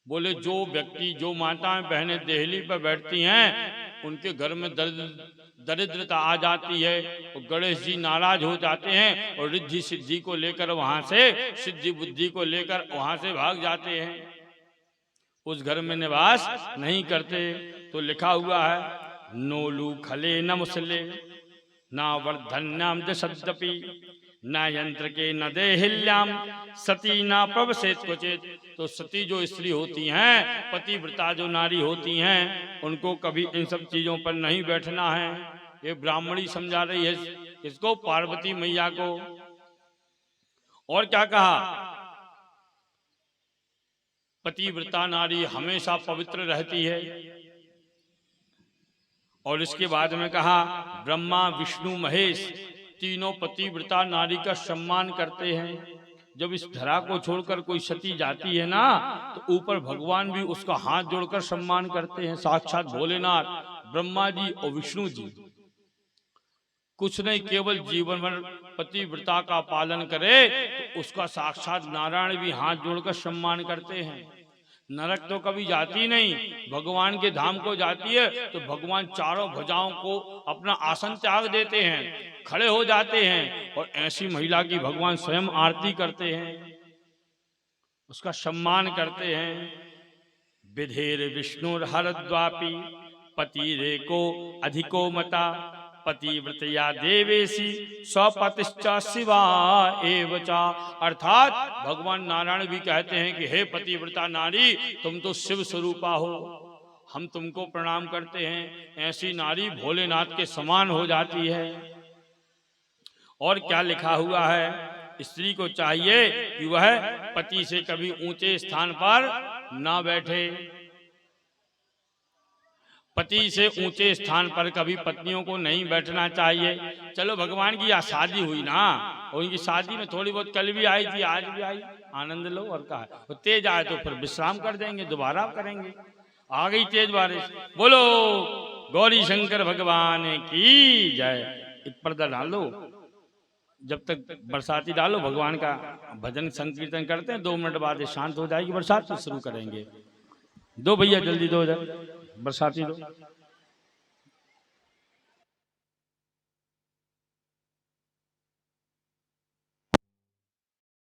बोले जो व्यक्ति जो माताएं बहनें देहली पर बैठती हैं उनके घर में दरिद्रता आ जाती है और गणेश जी नाराज हो जाते हैं और रिद्धि सिद्धि को लेकर वहां से, सिद्धि बुद्धि को लेकर वहां से भाग जाते हैं, उस घर में निवास नहीं करते। तो लिखा हुआ है नोलू खले न मुसले ना वर्धन्याम दशद्दपि न यंत्र के न देहिल्याम सती ना प्रवसेत क्वचित। तो सती जो स्त्री होती हैं, पतिव्रता जो नारी होती हैं, उनको कभी इन सब चीजों पर नहीं बैठना है। ये ब्राह्मणी समझा रही है इसको, पार्वती मैया को। और क्या कहा, पतिव्रता नारी हमेशा पवित्र रहती है। और इसके बाद में कहा, ब्रह्मा विष्णु महेश तीनों पतिव्रता नारी का सम्मान करते हैं। जब इस धरा को छोड़कर कोई सती जाती है ना, तो ऊपर भगवान भी उसका हाथ जोड़कर सम्मान करते हैं। साक्षात भोलेनाथ, ब्रह्मा जी और विष्णु जी कुछ नहीं, केवल जीवन भर पतिव्रता का पालन करे तो उसका साक्षात नारायण भी हाथ जोड़कर सम्मान करते हैं। नरक तो कभी जाती नहीं, भगवान के धाम को जाती है तो भगवान चारों भुजाओं को अपना आसन त्याग देते हैं, खड़े हो जाते हैं, और ऐसी महिला की भगवान स्वयं आरती करते हैं, उसका सम्मान करते हैं। विधेर विष्णुर हरद्वापी पति रेको अधिको मता पतिव्रतया देवेशी स्वपतिश्च शिवा एवचा। अर्थात भगवान नारायण भी कहते हैं कि हे पतिव्रता नारी, तुम तो शिव स्वरूपा हो, हम तुमको प्रणाम करते हैं। ऐसी नारी भोलेनाथ के समान हो जाती है। और क्या लिखा हुआ है, स्त्री को चाहिए कि वह पति से कभी ऊंचे स्थान पर ना बैठे, पति से ऊंचे स्थान पर कभी पत्नियों को नहीं बैठना चाहिए। चलो भगवान की शादी हुई ना, और उनकी शादी में थोड़ी बहुत कल भी आई थी, आज भी आई, आनंद लो। और कहा तो तेज आए तो फिर विश्राम कर देंगे, दोबारा करेंगे। आ गई तेज बारिश, बोलो गौरी शंकर भगवान की जय। एक पर्दा डालो, जब तक बरसाती डालो, भगवान का भजन संकीर्तन करते हैं, 2 मिनट बाद शांत हो जाएगी बरसात, तो शुरू करेंगे। दो भैया जल्दी दो, बरसाती दो।